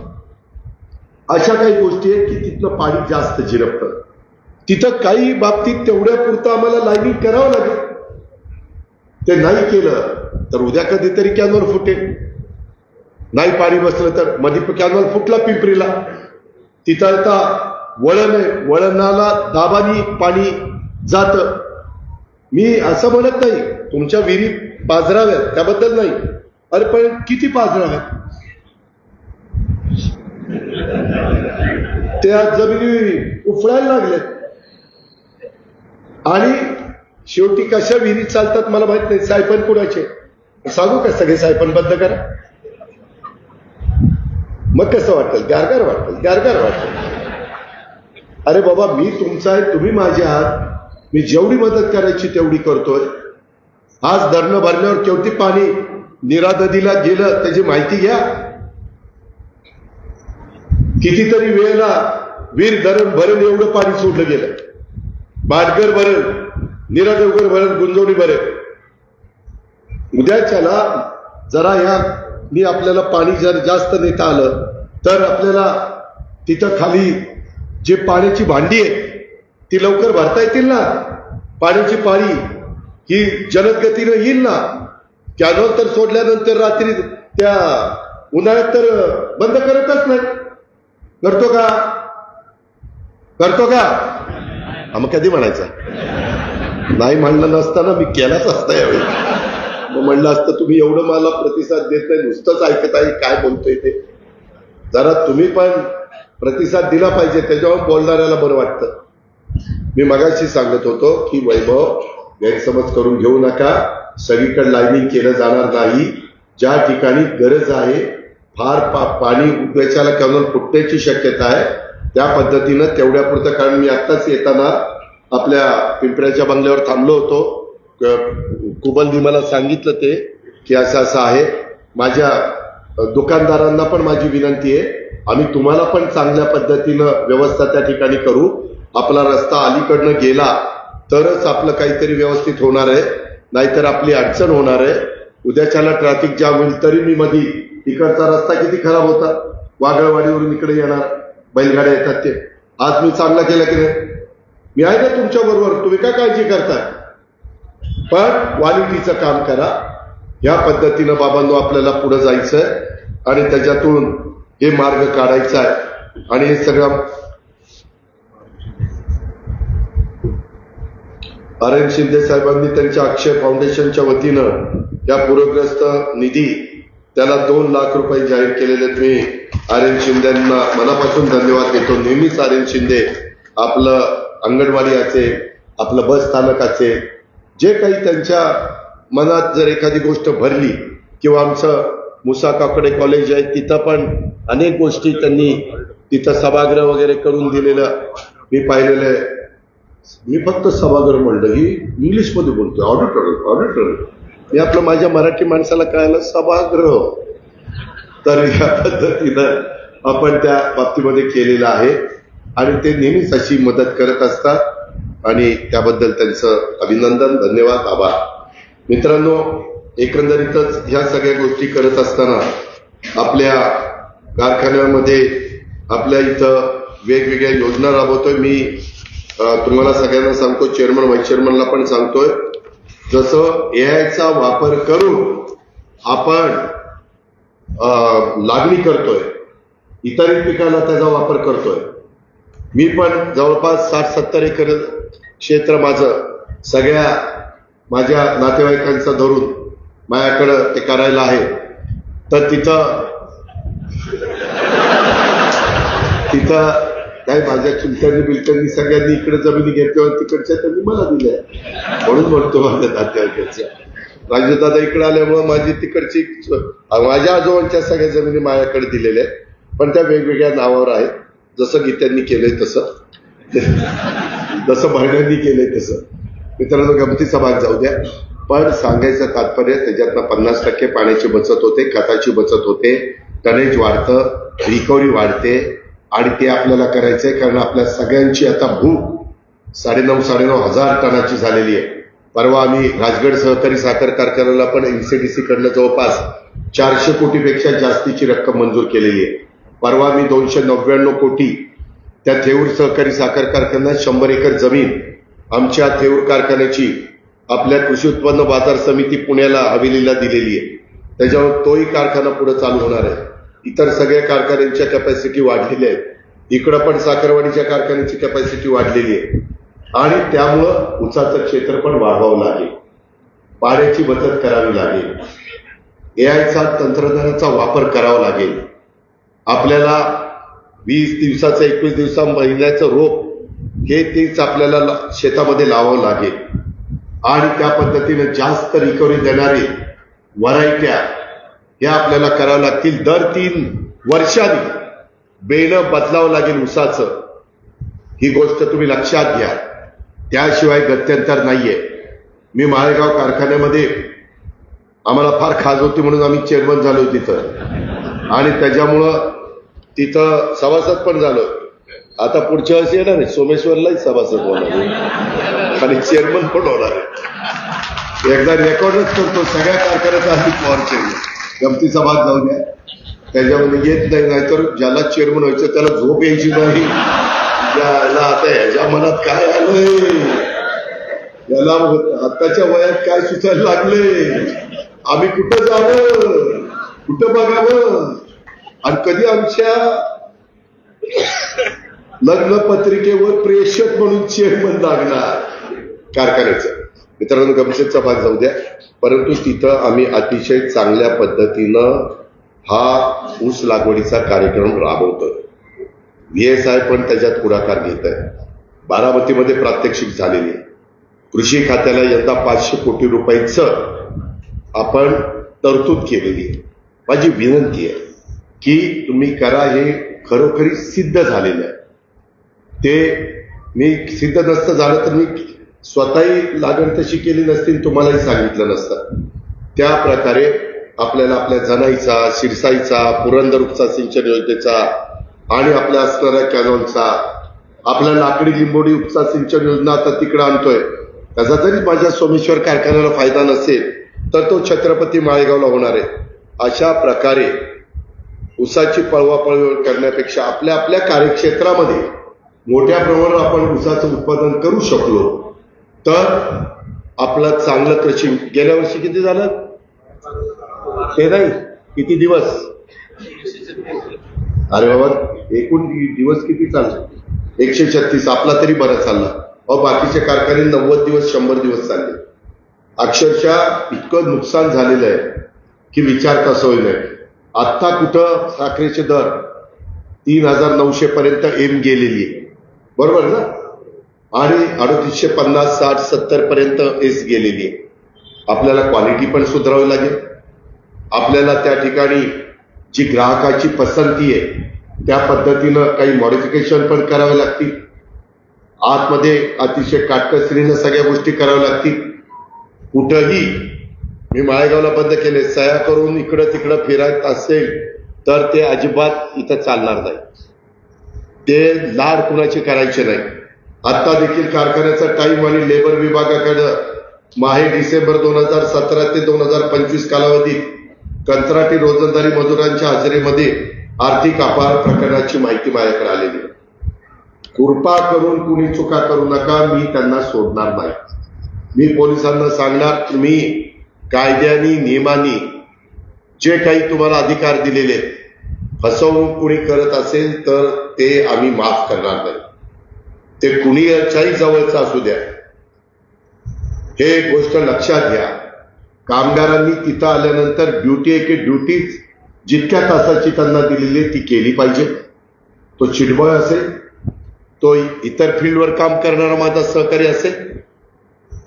Speaker 1: अशा काही गोष्टी आहेत की तिथलं पाणी जास्त झिरपतं, तिथं काही बाबतीत तेवढ्या पुरतं आम्हाला लाईनिंग करावं लागेल. ते नाही केलं तर उद्या कधीतरी कॅनॉल फुटेल. नाही पाणी बसलं तर मध्ये कॅनॉल फुटला पिंपरीला, तिथं आता वळण आहे, वळणाला दाबानी पाणी जात. मी असं म्हणत नाही तुमच्या विहिरी पाझराव्यात, त्याबद्दल नाही. अरे पण किती पाझराव्यात? त्या जमिनी उफडायला लागल्यात आणि शेवटी कशा विहिरी चालतात मला माहित नाही. सायपन कुणाचे सांगू का? सगळे सायपन बंद करा, मग कसं वाटेल? गारगार वाटेल, गारगार वाटेल. अरे बाबा, मी तुमचा आहे, तुम्ही माझे आहात. मी जेवढी मदत करायची तेवढी करतोय. आज धरणं भरल्यावर केवढी पाणी नीरा नदीला गेलं त्याची माहिती घ्या. कितीतरी वेळेला वीर धरण भरण एवढं पाणी सोडलं गेलं. बाटगर भरण, नीरा देवगर भरण, गुंजवणी भरण. उद्याच्याला जरा मी आपल्याला पाणी जर जास्त नेता आलं तर आपल्याला तिथं खाली जे पाण्याची भांडी आहे ती लवकर भरता येतील ना. पाण्याची पाळी ही जलद गतीनं येईल ना. कॅनॉल तर सोडल्यानंतर रात्री त्या उन्हाळ्यात तर बंद करतच नाही. करतो का? करतो का? मग कधी म्हणायचं? नाही म्हणलं नसताना मी केलाच असता यावेळी. मग म्हणलं असतं तुम्ही एवढं मला प्रतिसाद देत नाही, नुसतंच ऐकत आहे काय बोलतोय ते. जरा तुम्ही पण प्रतिसाद दिला पाहिजे, त्याच्यावर बोलणाऱ्याला बरं वाटतं. मी मगाशी सांगत होतो की वैभव, गैरसमज करून घेऊ नका. सगळीकडे लाईनिंग केलं जाणार नाही. ज्या ठिकाणी गरज आहे, फार पाणी उद्याच्याला कॅनॉल फुटण्याची शक्यता आहे, त्या पद्धतीनं तेवढ्या पुरतं. कारण मी आत्ताच येताना आपल्या पिंपऱ्याच्या बंगल्यावर थांबलो होतो. कुबलनी मला सांगितलं ते की असं असं आहे. माझ्या दुकानदारांना पण माझी विनंती आहे, आम्ही तुम्हाला पण चांगल्या पद्धतीनं व्यवस्था त्या ठिकाणी करू. आपला रस्ता अलीकडनं गेला तरच आपलं काहीतरी व्यवस्थित होणार आहे, नाहीतर आपली अडचण होणार आहे. उद्याच्याला ट्रॅफिक जाम होईल. तरी मी मधी इकडचा रस्ता किती खराब होता, वागळवाडीवरून इकडे येणार बैलगाड्या येतात ते. आज मी चांगला केला की नाही? मी आहे ना तुमच्या बरोबर, तुम्ही काय काळजी करताय? पण क्वालिटीचं काम करा. या पद्धतीनं बाबांनो आपल्याला पुढे जायचंय आणि त्याच्यातून हे मार्ग काढायचा आहे. आणि हे सगळं आर.एन. शिंदे साहेबांनी त्यांच्या अक्षय फाउंडेशनच्या वतीनं या पूरग्रस्त निधी त्याला 2 लाख रुपये जाहीर केलेले. मी आर.एन. शिंदेंना मनापासून धन्यवाद देतो. नेहमीच आर.एन. शिंदे आपलं अंगणवाडी असेल, आपलं बस स्थानक असेल, जे काही त्यांच्या मनात जर एखादी गोष्ट भरली, किंवा आमचं मुसा काकडे कॉलेज आहे तिथं पण अनेक गोष्टी त्यांनी तिथं सभागृह वगैरे करून दिलेलं मी पाहिलेलं आहे. मी फक्त सभागृह म्हणलं, ही इंग्लिशमध्ये बोलतोय, ऑडिटोरियम. मी आपलं माझ्या मराठी माणसाला कळायला सभागृह. तर या पद्धतीनं आपण त्या बाबतीमध्ये केलेलं आहे आणि ते नेहमीच अशी मदत करत असतात आणि त्याबद्दल त्यांचं अभिनंदन, धन्यवाद, आभार. मित्रांनो, एकंदरीतच ह्या सगळ्या गोष्टी करत असताना आपल्या कारखान्यामध्ये आपल्या इथं वेगवेगळ्या योजना राबवतोय. मी तुम्हाला सगळ्यांना सांगतो, चेअरमन व्हाईस चेअरमनला पण सांगतोय, जसं एआयचा वापर करून आपण लागणी करतोय, इतर पिकाला त्याचा वापर करतोय. मी पण जवळपास 60-70 एकर क्षेत्र माझं सगळ्या माझ्या नातेवाईकांचं धरून माझ्याकडं ते करायला आहे. तर तिथं काय माझ्या चुलत्यांनी बिलत्यांनी सगळ्यांनी इकडे जमिनी घेतल्या, तिकडच्या त्यांनी मला दिल्या, म्हणून म्हणतो माझ्या नातेवाईकांच्या. राजदादा इकडे आल्यामुळे माझी तिकडची माझ्या आजोबांच्या सगळ्या जमिनी माझ्याकडे दिलेल्या आहेत, पण त्या वेगवेगळ्या नावावर आहेत. जसं गीत्यांनी केलंय तसं, जसं बहिण्यांनी केलंय तसं. मित्रांनो, गमतीचा भाग जाऊ द्या, पण सांगायचं तात्पर्य त्याच्यातनं 50% पाण्याची बचत होते, खताची बचत होते, टनेज वाढतं, रिकव्हरी वाढते आणि ते आपल्याला करायचंय. कारण आपल्या सगळ्यांची आता भूक 9,500 हजार टनाची झालेली आहे. परवा आम्ही राजगड सहकारी साखर कारखान्याला पण एनसीडीसी कडनं जवळपास 400 कोटीपेक्षा जास्तीची रक्कम मंजूर केलेली आहे. परवा मी 299 कोटी त्या थेऊर सहकारी साखर कारखान्यात 100 एकर जमीन आमच्या थेऊर कारखान्याची आपल्या कृषी उत्पन्न बाजार समिती पुण्याला हवेलीला दिलेली आहे. त्याच्यावर तोही कारखाना पुढे चालू होणार आहे. इतर सगळ्या कारखान्यांच्या कॅपॅसिटी वाढलेल्या आहेत. इकडं पण साखरवाडीच्या कारखान्याची कॅपॅसिटी वाढलेली आहे आणि त्यामुळं ऊसाचं क्षेत्र पण वाढवावं लागेल, पाण्याची बचत करावी लागेल, एआयचा तंत्रज्ञानाचा वापर करावा लागेल. आपल्याला 20 दिवसाचं 21 दिवसा महिन्याचं रोप हे तेच आपल्याला शेतामध्ये लावावं लागेल आणि त्या पद्धतीने जास्त रिकव्हरी देणारी व्हरायट्या ह्या आपल्याला कराव्या लागतील. दर 3 वर्षांनी बेणं बदलावं लागेल ऊसाचं. ही गोष्ट तुम्ही लक्षात घ्या, त्याशिवाय गत्यंतर नाहीये. मी माळेगाव कारखान्यामध्ये आम्हाला फार खाज होती म्हणून आम्ही चेअरमन झालो तिथं आणि त्याच्यामुळं तिथं सभासद पण झालो. आता पुढच्या वर्षी येणार आहे सोमेश्वरलाही सभासद होणार आहे आणि चेअरमन पण होणार आहे. एकदा रेकॉर्डच करतो सगळ्या कारखान्याचा आधी पॉवर चेअरमन. गमतीचा भाग जाऊ द्या, त्याच्यामध्ये येत नाही, नाहीतर ज्याला चेअरमन व्हायचं त्याला झोप यायची नाही. याला आता ह्याच्या मनात काय आलंय, याला आताच्या वयात काय सुचायला लागले, आम्ही कुठं जावं, कुठं बघावं आणि कधी आमच्या लग्न पत्रिकेवर प्रेषक म्हणून चेअरमन लागणार कारखान्याचं. मित्रांनो, गमतीचा भाग जाऊ द्या, परंतु तिथं आम्ही अतिशय चांगल्या पद्धतीनं हा ऊस लागवडीचा कार्यक्रम राबवतोय. VSI पण त्याच्यात पुढाकार घेत आहे. बारामतीमध्ये प्रात्यक्षिक झालेली आहे. कृषी खात्याला यंदा 500 कोटी रुपयाचं आपण तरतूद केलेली आहे. माझी विनंती आहे की तुम्ही करा. हे खरोखरी सिद्ध झालेलं आहे. ते मी सिद्ध नसतं झालं तर मी स्वतःही लागण तशी केली नसती, तुम्हालाही सांगितलं नसतं. त्या प्रकारे आपल्याला आपल्या जनाईचा, शिरसाईचा, पुरंदर उपसा सिंचन योजनेचा आणि आपल्या असणाऱ्या कॅनॉलचा, आपल्या लाकडी लिंबोडी उपसा सिंचन योजना आता तिकडे आणतोय. त्याचा जरी माझ्या सोमेश्वर कारखान्याला फायदा नसेल तर तो छत्रपती माळेगावला होणार आहे. अशा प्रकारे ऊसाची पळवापळव करण्यापेक्षा आपल्या आपल्या कार्यक्षेत्रामध्ये मोठ्या प्रमाणावर आपण ऊसाचं उत्पादन करू शकलो तर आपलं चांगलं कृषी. गेल्या वर्षी किती झालं ते नाही, किती दिवस, अरे बाबा एकूण दिवस किती चालले, 136. आपला तरी बरा चालला. बाकीचे कारखाने 90 दिवस 100 दिवस चालले. अक्षरशः इतकं नुकसान झालेलं आहे की विचारता सोय नाही. आत्ता कुठं साखरेचे दर 3,900 पर्यंत एम गेलेली आहे, बरोबर ना, आणि 3850, 60, 70 पर्यंत एस गेलेली आहे. आपल्याला क्वालिटी पण सुधारावी लागेल. आपल्याला त्या ठिकाणी जी ग्राहकाची पसंती आहे त्या पद्धतीनं काही मॉडिफिकेशन पण करावे लागतील. आतमध्ये अतिशय काटकसरीनं सगळ्या गोष्टी कराव्या लागतील. कुठंही मी माळेगावला बंद केले, सह्या करून इकडं तिकडं फिरायचं असेल तर ते अजिबात इथं चालणार नाही. ते लाड कुणाची करायचे नाही. आता देखील कारखान्याचा टाइम आणि लेबर विभागाकडं माहे डिसेंबर 2017 ते 2025 कालावधीत कंत्राटी रोजंदारी मजुरांच्या हजेरीमध्ये आर्थिक अपहार प्रकरणाची माहिती माझ्याकडे आलेली आहे. कृपा करून कुणी चुका करू नका, मी त्यांना सोडणार नाही. मी पोलिसांना सांगणार, तुम्ही कायद्यानी नियमानी जे काही तुम्हाला अधिकार दिलेले, फसवणूक कुणी करत असेल तर ते आम्ही माफ करणार नाही. ते कुणीच्याही जवळचा असू द्या. हे गोष्ट लक्षात घ्या. कामगारांनी तिथं आल्यानंतर ड्युटी आहे, ड्युटीच जितक्या तासाची त्यांना दिलेली ती केली पाहिजे. तो चिटबॉय असेल, तो इतर फील्डवर काम करणारा माझा सहकारी असेल,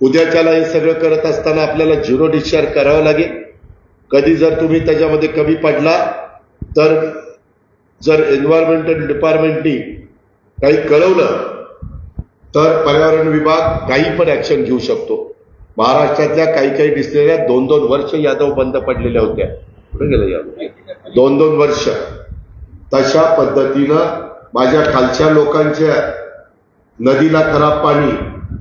Speaker 1: उद्याच्याला हे सगळं करत असताना आपल्याला झिरो डिस्चार्ज करावं लागेल. कधी जर तुम्ही त्याच्यामध्ये कमी पडला तर जर एन्व्हायरमेंटल डिपार्टमेंटनी काही कळवलं तर पर्यावरण विभाग काही पण ऍक्शन घेऊ शकतो. महाराष्ट्रातल्या काही डिस्टिलऱ्या 2-2 वर्ष यादव बंद पडलेल्या होत्या. कुठे गेलं यादव? 2-2 वर्ष. तशा पद्धतीनं माझ्या खालच्या लोकांच्या नदीला खराब पाणी,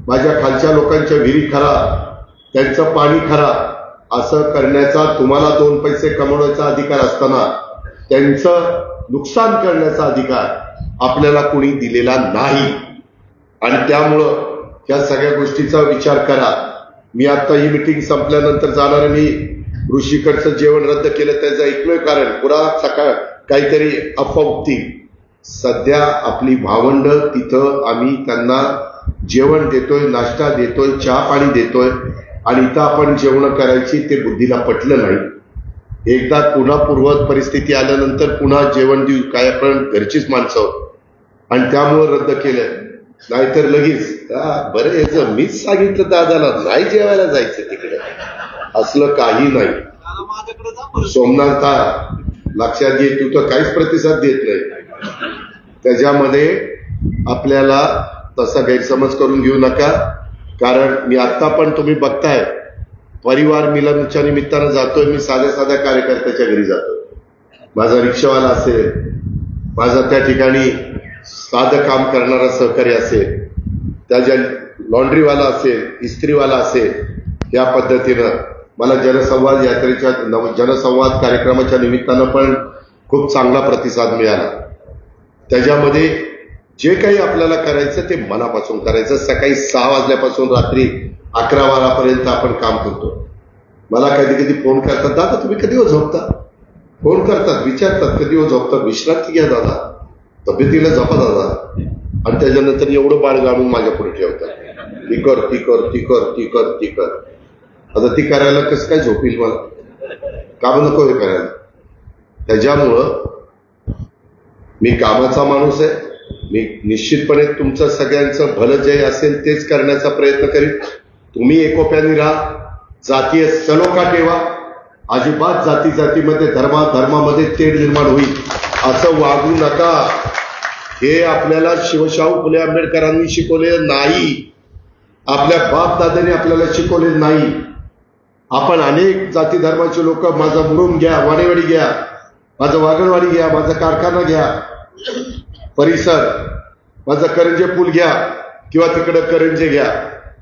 Speaker 1: माझ्या खालच्या लोकांच्या विहिरी खराब, त्यांचं पाणी खराब असं करण्याचा, तुम्हाला 2 पैसे कमवण्याचा अधिकार असताना त्यांचं नुकसान करण्याचा अधिकार आपल्याला कोणी दिलेला नाही. आणि त्यामुळं या सगळ्या गोष्टीचा विचार करा. मी आता ही मीटिंग संपल्यानंतर जाणार. मी ऋषीकडचं जेवण रद्द केलं त्याचं एकमेव कारण पुरा सकाळ काहीतरी अफवा उठती. सध्या आपली भावंड तिथं आम्ही त्यांना जेवण देतोय, नाश्ता देतोय, चहा पाणी देतोय आणि इथं आपण जेवण करायची ते बुद्धीला पटलं नाही. एकदा पुन्हा पूर्ववत परिस्थिती आल्यानंतर पुन्हा जेवण देऊ काय, आपण घरचीच माणसं आणि त्यामुळं रद्द केलं. नाहीतर लगेच बरं याचं मीच सांगितलं दादाला नाही जेवायला जायचं तिकडे, असलं काही नाही. सोमनाथा लक्षात घे, तू तर काहीच प्रतिसाद देत नाही. त्याच्यामध्ये आपल्याला तसा गैरसमज करून घेऊ नका. कारण मी आता पण तुम्ही बघताय परिवार मिलनच्या निमित्तानं जातोय. मी साध्या कार्यकर्त्याच्या घरी जातोय. माझा रिक्षावाला असेल, माझा त्या ठिकाणी साधं काम करणारा सहकारी असेल, त्याच्या लॉन्ड्रीवाला असेल, इस्त्रीवाला असेल, या पद्धतीनं मला जनसंवाद यात्रेच्या जनसंवाद कार्यक्रमाच्या निमित्तानं पण खूप चांगला प्रतिसाद मिळाला. त्याच्यामध्ये जे काही आपल्याला करायचं ते मनापासून करायचं. सकाळी 6 वाजल्यापासून रात्री 11-12 पर्यंत आपण काम करतो. मला कधी फोन करतात, दादा तुम्ही कधी हो झोपता, फोन करतात, विचारतात कधी हो झोपता, विश्रांती घ्या दादा, तब्येतीला जपा दादा, आणि त्याच्यानंतर एवढं बाळ गाडून माझ्या पुढे ठेवतात. ती कर ती कर ती कर ती कर ती कर. आता ती करायला कसं काय झोपील मला, काम नको हे करायला. त्याच्यामुळं मी कामाचा माणूस आहे. मी निश्चितपणे तुमचं सगळ्यांचं भलं जे असेल तेच करण्याचा प्रयत्न करीन. तुम्ही एकोप्याने राहा, जातीय सलोखा ठेवा, अजिबात जाती जातीमध्ये धर्मामध्ये तेढ निर्माण होईल असं वागू नका. हे आपल्याला शिवशाहू फुले आंबेडकरांनी शिकवलेलं नाही, आपल्या बाप दादांनी आपल्याला शिकवलेलं नाही. आपण अनेक जाती धर्माचे लोक, माझा मुरुम घ्या, वाडेवाडी घ्या, माझं वागणवाडी घ्या, माझा कारखाना घ्या, परिसर, माझा करंजे पूल घ्या किंवा तिकडे करंजे घ्या,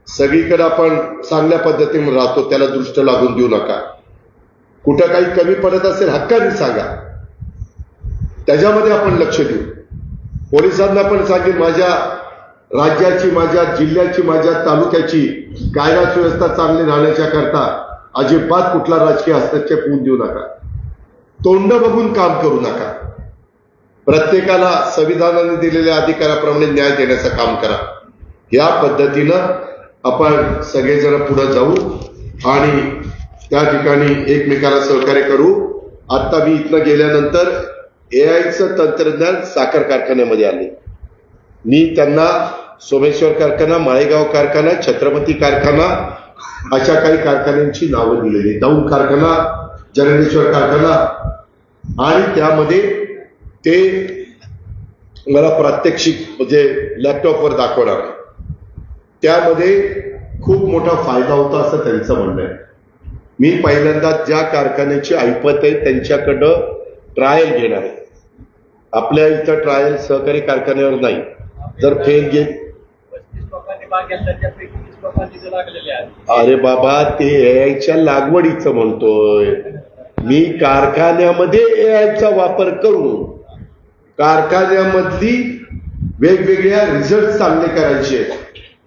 Speaker 1: सगळीकडे आपण चांगल्या पद्धतीने राहतो, त्याला दृष्ट लागून देऊ नका. कुठं काही कमी पडत असेल हक्काने सांगा, त्याच्यामध्ये आपण लक्ष देऊ. पोलिसांना पण सांगेन, माझ्या राज्याची, माझ्या जिल्ह्याची, माझ्या तालुक्याची कायदा सुव्यवस्था चांगली राहण्याच्या करता अजिबात कुठला राजकीय हस्तक्षेप होऊन देऊ नका. तोंड बघून काम करू नका. प्रत्येकाला संविधानाने दिलेल्या अधिकाराप्रमाणे न्याय देण्याचं काम करा. या पद्धतीनं आपण सगळेजण पुढे जाऊ आणि त्या ठिकाणी एकमेकाला सहकार्य करू. आता मी इथनं गेल्यानंतर एआयचं तंत्रज्ञान साखर कारखान्यामध्ये आले. मी त्यांना सोमेश्वर कारखाना, माळेगाव कारखाना, छत्रपती कारखाना अशा काही कारखान्यांची नावं दिलेली. दौंड कारखाना, जगदीश्वर कारखाना, आणि त्यामध्ये ते मला प्रात्यक्षिक म्हणजे लॅपटॉपवर दाखवणार. त्यामध्ये खूप मोठा फायदा होता असं त्यांचं म्हणणं आहे. मी पहिल्यांदा ज्या कारखान्याची ऐपत आहे त्यांच्याकडं ट्रायल घेणार आहे. आपल्या इथं ट्रायल सहकारी कारखान्यावर नाही. जर फेल गेल, अरे बाबा ते एआयच्या लागवडीचं म्हणतोय मी. कारखान्यामध्ये एआयचा वापर करून कारखान्यामधली वेगवेगळ्या रिझल्ट चांगले करायचे,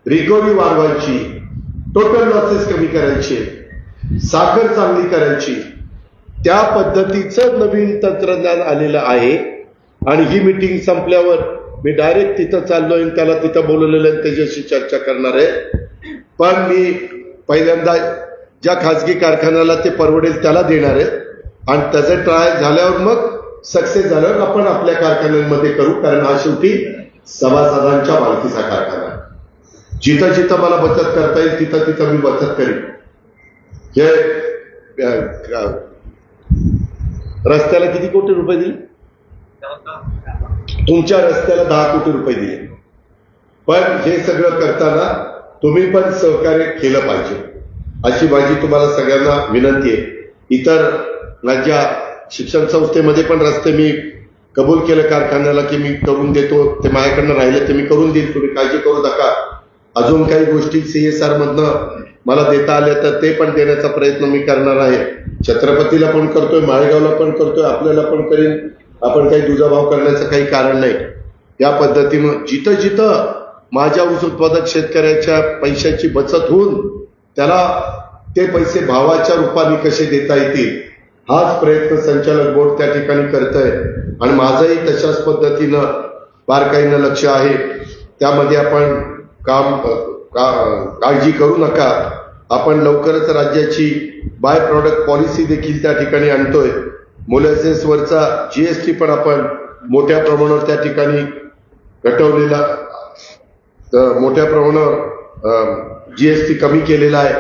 Speaker 1: रिकव्हरी वाढवायची, टोटल लॉसेस कमी करायचे, साखर चांगली करायची, त्या पद्धतीचं नवीन तंत्रज्ञान आलेलं आहे. आणि ही मीटिंग संपल्यावर मी डायरेक्ट तिथं चाललोय, त्याला तिथं बोलवलेलं आहे, त्याच्याशी चर्चा करणार आहे. पण मी पहिल्यांदा ज्या खाजगी कारखान्याला ते परवडेल त्याला देणार आहे आणि त्याचं ट्रायल झाल्यावर मग सक्सेस झाल्यावर आपण आपल्या कारखान्यांमध्ये करू. कारण हा शेवटी सभासदांच्या मालकीचा कारखाना आहे. जिथं जिथं मला बचत करता येईल तिथं तिथं मी बचत करीन. हे रस्त्याला किती कोटी रुपये दिले? तुमच्या रस्त्याला 10 कोटी रुपये दिले. पण हे सगळं करताना तुम्ही पण सहकार्य केलं पाहिजे अशी माझी तुम्हाला सगळ्यांना विनंती आहे. इतर माझ्या शिक्षण संस्थेमध्ये पण रस्ते मी कबूल केलं कारखान्याला की मी करून देतो, ते माझ्याकडनं राहिले ते मी करून देईल, तुम्ही काळजी करू नका. अजून काही गोष्टी CSR मधनं मला देता आल्या तर ते पण देण्याचा प्रयत्न मी करणार आहे. छत्रपतीला पण करतोय, माळेगावला पण करतोय, आपल्याला पण करीन. आपण काही दुजाभाव करण्याचं काही कारण नाही. या पद्धतीनं जिथं जिथं माझ्या ऊस उत्पादक शेतकऱ्याच्या पैशाची बचत होऊन त्याला ते पैसे भावाच्या रूपाने कसे देता येतील हाच प्रयत्न संचालक बोर्ड त्या ठिकाणी करतंय. आणि माझंही तशाच पद्धतीनं बारकाईनं लक्ष आहे. त्यामध्ये आपण काळजी करू नका. आपण लवकरच राज्याची बाय प्रॉडक्ट पॉलिसी देखील त्या ठिकाणी आणतोय. मोलॅसेसवरचा GST पण आपण मोठ्या प्रमाणावर त्या ठिकाणी घटवलेला, मोठ्या प्रमाणावर GST कमी केलेला आहे.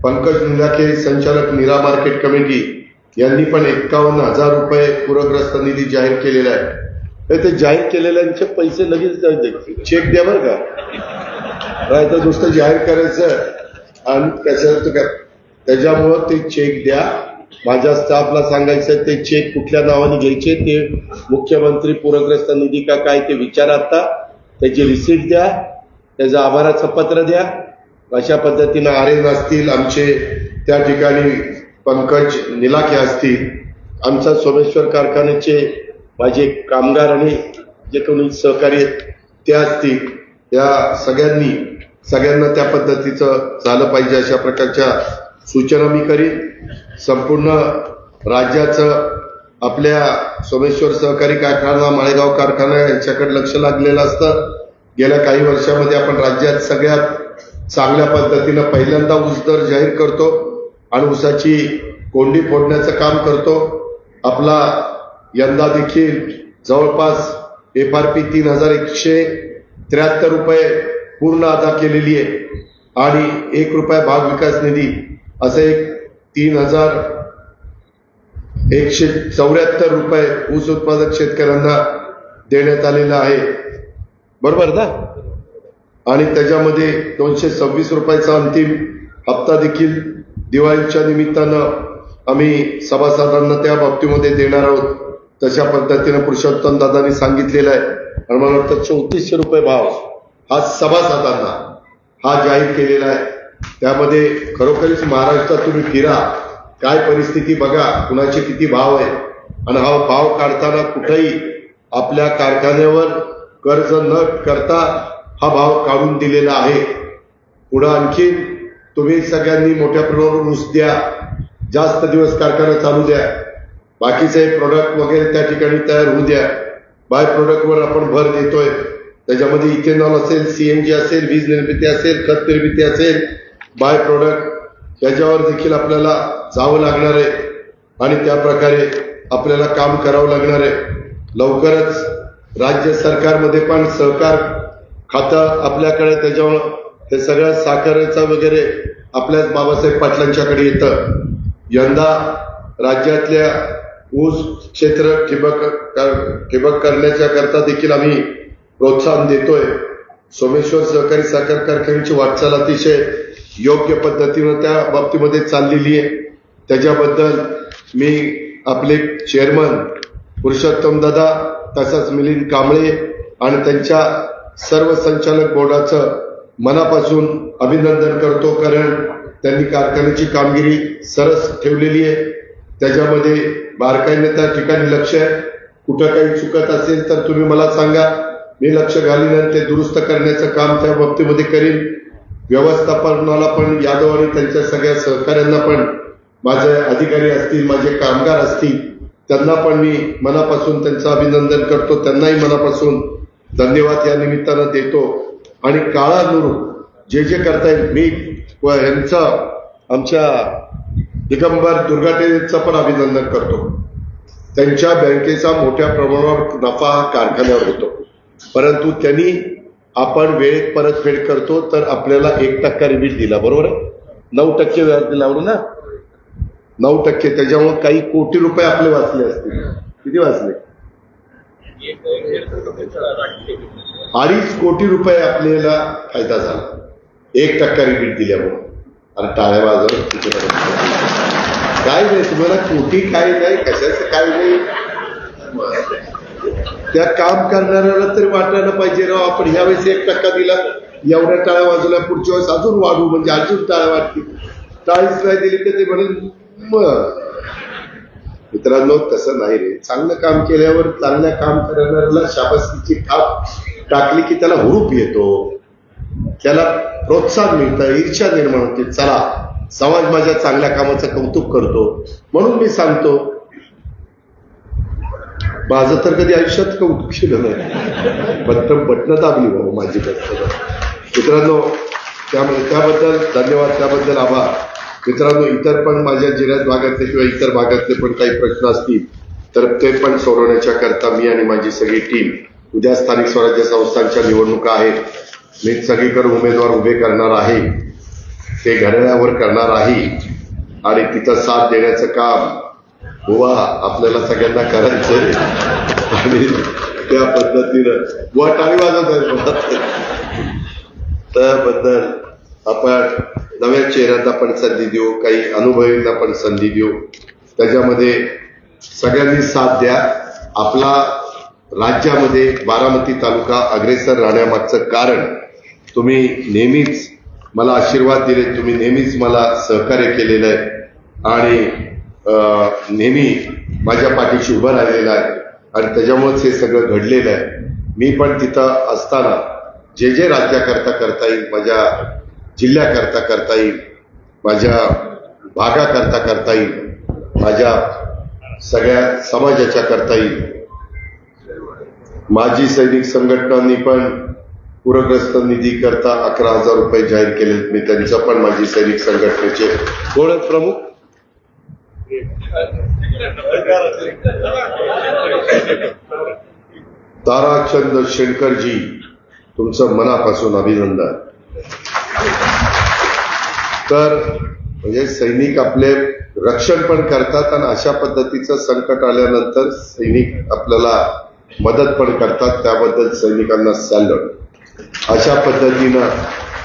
Speaker 1: पंकज निलाखे संचालक नीरा मार्केट कमिटी यांनी पण 51,000 रुपये पूरग्रस्त निधी जाहीर केलेला आहे. ते जाहीर केलेल्यांचे पैसे लगेच चेक द्या बरं का. राहायचं नुसतं जाहीर करायचं आणि त्याच्यामुळं ते चेक द्या. माझ्या स्टाफला सांगायचं ते चेक कुठल्या नावाने घ्यायचे, ते मुख्यमंत्री पूरग्रस्त निधी का काय ते विचारा. आता त्याची रिसीट द्या, त्याचं आभाराचं पत्र द्या. अशा पद्धतीनं आर्यन असतील आमचे, त्या ठिकाणी पंकज निलाखे असतील, आमचा सोमेश्वर कारखान्याचे माझे कामगार आणि जे कोणी सहकारी ते असतील, त्या सगळ्यांना त्या पद्धतीचं झालं पाहिजे अशा प्रकारच्या सूचना मी करीन. संपूर्ण राज्याचं आपल्या सोमेश्वर सहकारी कारखाना, माळेगाव कारखाना यांच्याकडे लक्ष लागलेलं असतं. गेल्या काही वर्षामध्ये आपण राज्यात सगळ्यात चांगल्या पद्धतीनं पहिल्यांदा ऊस दर जाहीर करतो आणि ऊसाची कोंडी फोडण्याचं काम करतो. आपला यंदा देखील जवळपास FRP 3,173 रुपये पूर्ण अदा केलेली आहे. आणि ₹1 भाग विकास निधी असे 3,174 रुपये ऊस उत्पादक शेतकऱ्यांना देण्यात आलेला आहे, बरोबर ना? आणि त्याच्यामध्ये 226 रुपयाचा अंतिम हप्ता देखील दिवाळीच्या निमित्तानं आम्ही सभासदांना त्या बाबतीमध्ये देणार आहोत. तशा पद्धतीने पुरुषोत्तम दादांनी सांगितलेलं आहे. आणि मला वाटतं 3400 रुपये भाव हा सभासदांना हा जाहीर केलेला आहे. त्यामध्ये खरोखरीच महाराष्ट्रात तुम्ही फिरा, काय परिस्थिती बघा, कुणाचे किती भाव आहे. आणि हा भाव काढताना कुठेही आपल्या कारखान्यावर कर्ज न करता हा भाव काढून दिलेला आहे. पुढे आणखी तुम्ही सगळ्यांनी मोठ्या प्रमाणावर ऊस द्या, जास्त दिवस कारखाना चालू द्या, बाकीचे प्रोडक्ट वगैरे त्या ठिकाणी तयार होऊ द्या. बाय प्रोडक्टवर आपण भर देतोय. त्याच्यामध्ये इथेनॉल असेल, सीएनजी असेल, वीज निर्मिती असेल, खत निर्मिती असेल, बाय प्रोडक्ट याच्यावर देखील आपल्याला जावं लागणार आहे आणि त्या प्रकारे आपल्याला काम करावं लागणार आहे. लवकरच राज्य सरकारमध्ये पण सहकार खातं आपल्याकडे, त्याच्यामुळे हे सगळं साखरेचा वगैरे आपल्याच बाबासाहेब पाटलांच्याकडे येतं. यंदा राज्यातल्या ऊस क्षेत्र ठिबक करण्याच्या करता देखील आम्ही प्रोत्साहन देतोय. सोमेश्वर सहकारी साखर कारखान्याची वाटचाल अतिशय योग्य पद्धतीनं त्या बाबतीमध्ये चाललेली आहे. त्याच्याबद्दल मी आपले चेअरमन पुरुषोत्तम दादा, तसंच मिलिंद कांबळे आणि त्यांच्या सर्व संचालक बोर्डाचं मनापासून अभिनंदन करतो. कारण त्यांनी कारखान्याची कामगिरी सरस ठेवलेली आहे. त्याच्यामध्ये बारकाईने त्या ठिकाणी लक्ष आहे. कुठं काही चुकत असेल तर तुम्ही मला सांगा, मी लक्ष घालीन आणि ते दुरुस्त करण्याचं काम त्या बाबतीमध्ये करीन. व्यवस्थापनाला पण यादव आणि त्यांच्या सगळ्या सहकाऱ्यांना पण, माझे अधिकारी असतील, माझे कामगार असतील, त्यांना पण मी मनापासून त्यांचं अभिनंदन करतो. त्यांनाही मनापासून धन्यवाद या निमित्तानं देतो. आणि काळानुरूप जे जे करता येईल, मी यांचं आमच्या दिगंबर दुर्गाटेचं पण अभिनंदन करतो. त्यांच्या बँकेचा मोठ्या प्रमाणावर नफा कारखान्यावर होतो, परंतु त्यांनी आपण वेळेत परतफेड करतो तर आपल्याला 1% रिबीट दिला, बरोबर आहे? 9% व्याज दिल्यावर ना, 9%. त्याच्यामुळे काही कोटी रुपये आपले वाचले असतील. किती वाचले? 2.5 कोटी रुपये आपल्याला फायदा झाला 1% रिबीट दिल्यामुळे. आणि टाळ्या वाजवून काय नाही, तुम्हाला कोटी काय नाही, कशाचं काय नाही. त्या काम करणाऱ्याला तरी वाटायला पाहिजे राव, आपण ह्यावेळेस 1% दिला, एवढ्या टाळ्या वाजवल्या, पुढच्या वेळेस अजून वाढू, म्हणजे अजून टाळ्या वाटतील. टाळीच नाही दिली तर ते म्हणेल. मित्रांनो, तसं नाही रे. चांगलं काम केल्यावर चांगल्या काम करणाऱ्याला शाबासकीची थाप टाकली की त्याला हुरूप येतो, त्याला प्रोत्साहन मिळतं, ईर्ष्या निर्माण होते. चला, समाज माझ्या चांगल्या कामाचं कौतुक करतो. म्हणून मी सांगतो, माझं तर कधी आयुष्यात कौतुक केलं नाही, बटणं दाबली बाबा माझी कष्ट. मित्रांनो, त्याबद्दल धन्यवाद, त्याबद्दल आभार. मित्रांनो, इतर पण माझ्या जिल्ह्यात भागातले किंवा इतर भागातले पण काही प्रश्न असतील तर ते पण सोडवण्याच्या करता मी आणि माझी सगळी टीम, उद्या स्थानिक स्वराज्य संस्थांच्या निवडणुका आहेत, मी सगळीकडे उमेदवार उभे करणार आहे, ते घड्याळावर करणार आहे आणि तिथं साथ देण्याचं काम बुवा आपल्याला सगळ्यांना करायचंय. आणि त्या पद्धतीनं टाळी वाजवत आहे. त्याबद्दल आपण नव्या चेहऱ्यांना पण संधी देऊ, काही अनुभवींना पण संधी देऊ. त्याच्यामध्ये सगळ्यांनी साथ द्या. आपला राज्यामध्ये बारामती तालुका अग्रेसर राहण्यामागचं कारण, तुम्ही नेहमीच मला आशीर्वाद दिले, तुम्ही नेहमीच मला सहकार्य केलेलं आहे आणि नेहमी माझ्या पाठीशी उभं राहिलेलं आहे आणि त्याच्यामुळेच हे सगळं घडलेलं आहे. मी पण तिथं असताना जे जे राज्याकरता करता येईल, माझ्या जिल्ह्याकरता करता येईल, माझ्या भागाकरता करता येईल, माझ्या सगळ्या समाजाच्या करता येईल. माजी सैनिक संघटनांनी पण पूरग्रस्त निधी करता 11,000 रुपये जाहीर केले. मी त्यांच्या पण माजी सैनिक संघटनेचे कोण प्रमुख ताराचंद शेणकरजी, तुमचं मनापासून अभिनंदन. तर म्हणजे सैनिक आपले रक्षण पण करतात आणि अशा पद्धतीचं संकट आल्यानंतर सैनिक आपल्याला मदत पण करतात, त्याबद्दल सैनिकांना सॅल्यूट। अशा पद्धतीनं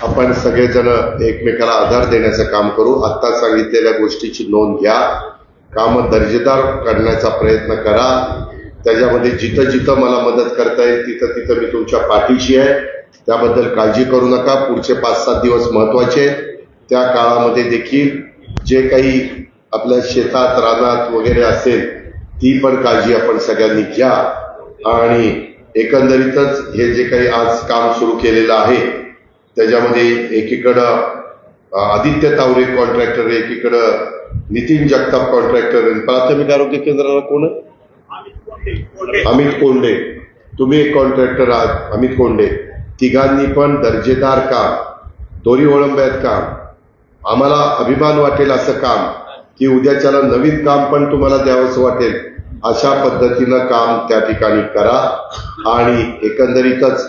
Speaker 1: आपण सगळेजण एकमेकाला आधार देण्याचं काम करू। आता सांगितलेल्या गोष्टीची नोंद घ्या, कामं दर्जेदार करण्याचा प्रयत्न करा। त्याच्यामध्ये जिथं जिथं मला मदत करता येईल तिथं तिथं मी तुमच्या पाठीशी आहे, त्याबद्दल काळजी करू नका। पुढचे 5-7 दिवस महत्वाचे आहेत, त्या काळामध्ये देखील जे काही आपल्या शेतात रानात वगैरे असेल ती पण काळजी आपण सगळ्यांनी घ्या। आणि एकंदरीतच हे जे काही आज काम सुरू केलेलं आहे त्याच्यामध्ये एकीकडं आदित्य तावरे कॉन्ट्रॅक्टर, एकीकडं नितीन जगताप कॉन्ट्रॅक्टर, प्राथमिक आरोग्य केंद्राला कोण आहे? अमित कोंडे, तुम्ही एक कॉन्ट्रॅक्टर आहात अमित कोंडे, तिघांनी पण दर्जेदार काम, दोरी ओळंब्यात काम, आम्हाला अभिमान वाटेल असं काम की उद्याच्याला नवीन काम पण तुम्हाला द्यावंसं वाटेल अशा पद्धतीनं काम त्या ठिकाणी करा। आणि एकंदरीतच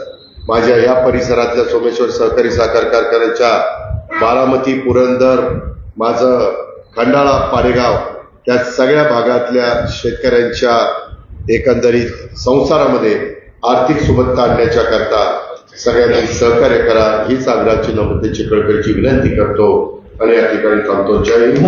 Speaker 1: माझ्या या परिसरातल्या सोमेश्वर सहकारी साखर कारखान्याच्या बारामती, पुरंदर, माझं खंडाळा, पाडेगाव या सगळ्या भागातल्या शेतकऱ्यांच्या एकंदरीत संसारामध्ये आर्थिक सुबत्ता आणण्याच्या करता सगळ्यांनी सहकार्य करा हीच आग्रहाची नम्रतेची कळकळीची विनंती करतो आणि या ठिकाणी थांबतो। जय हिंद।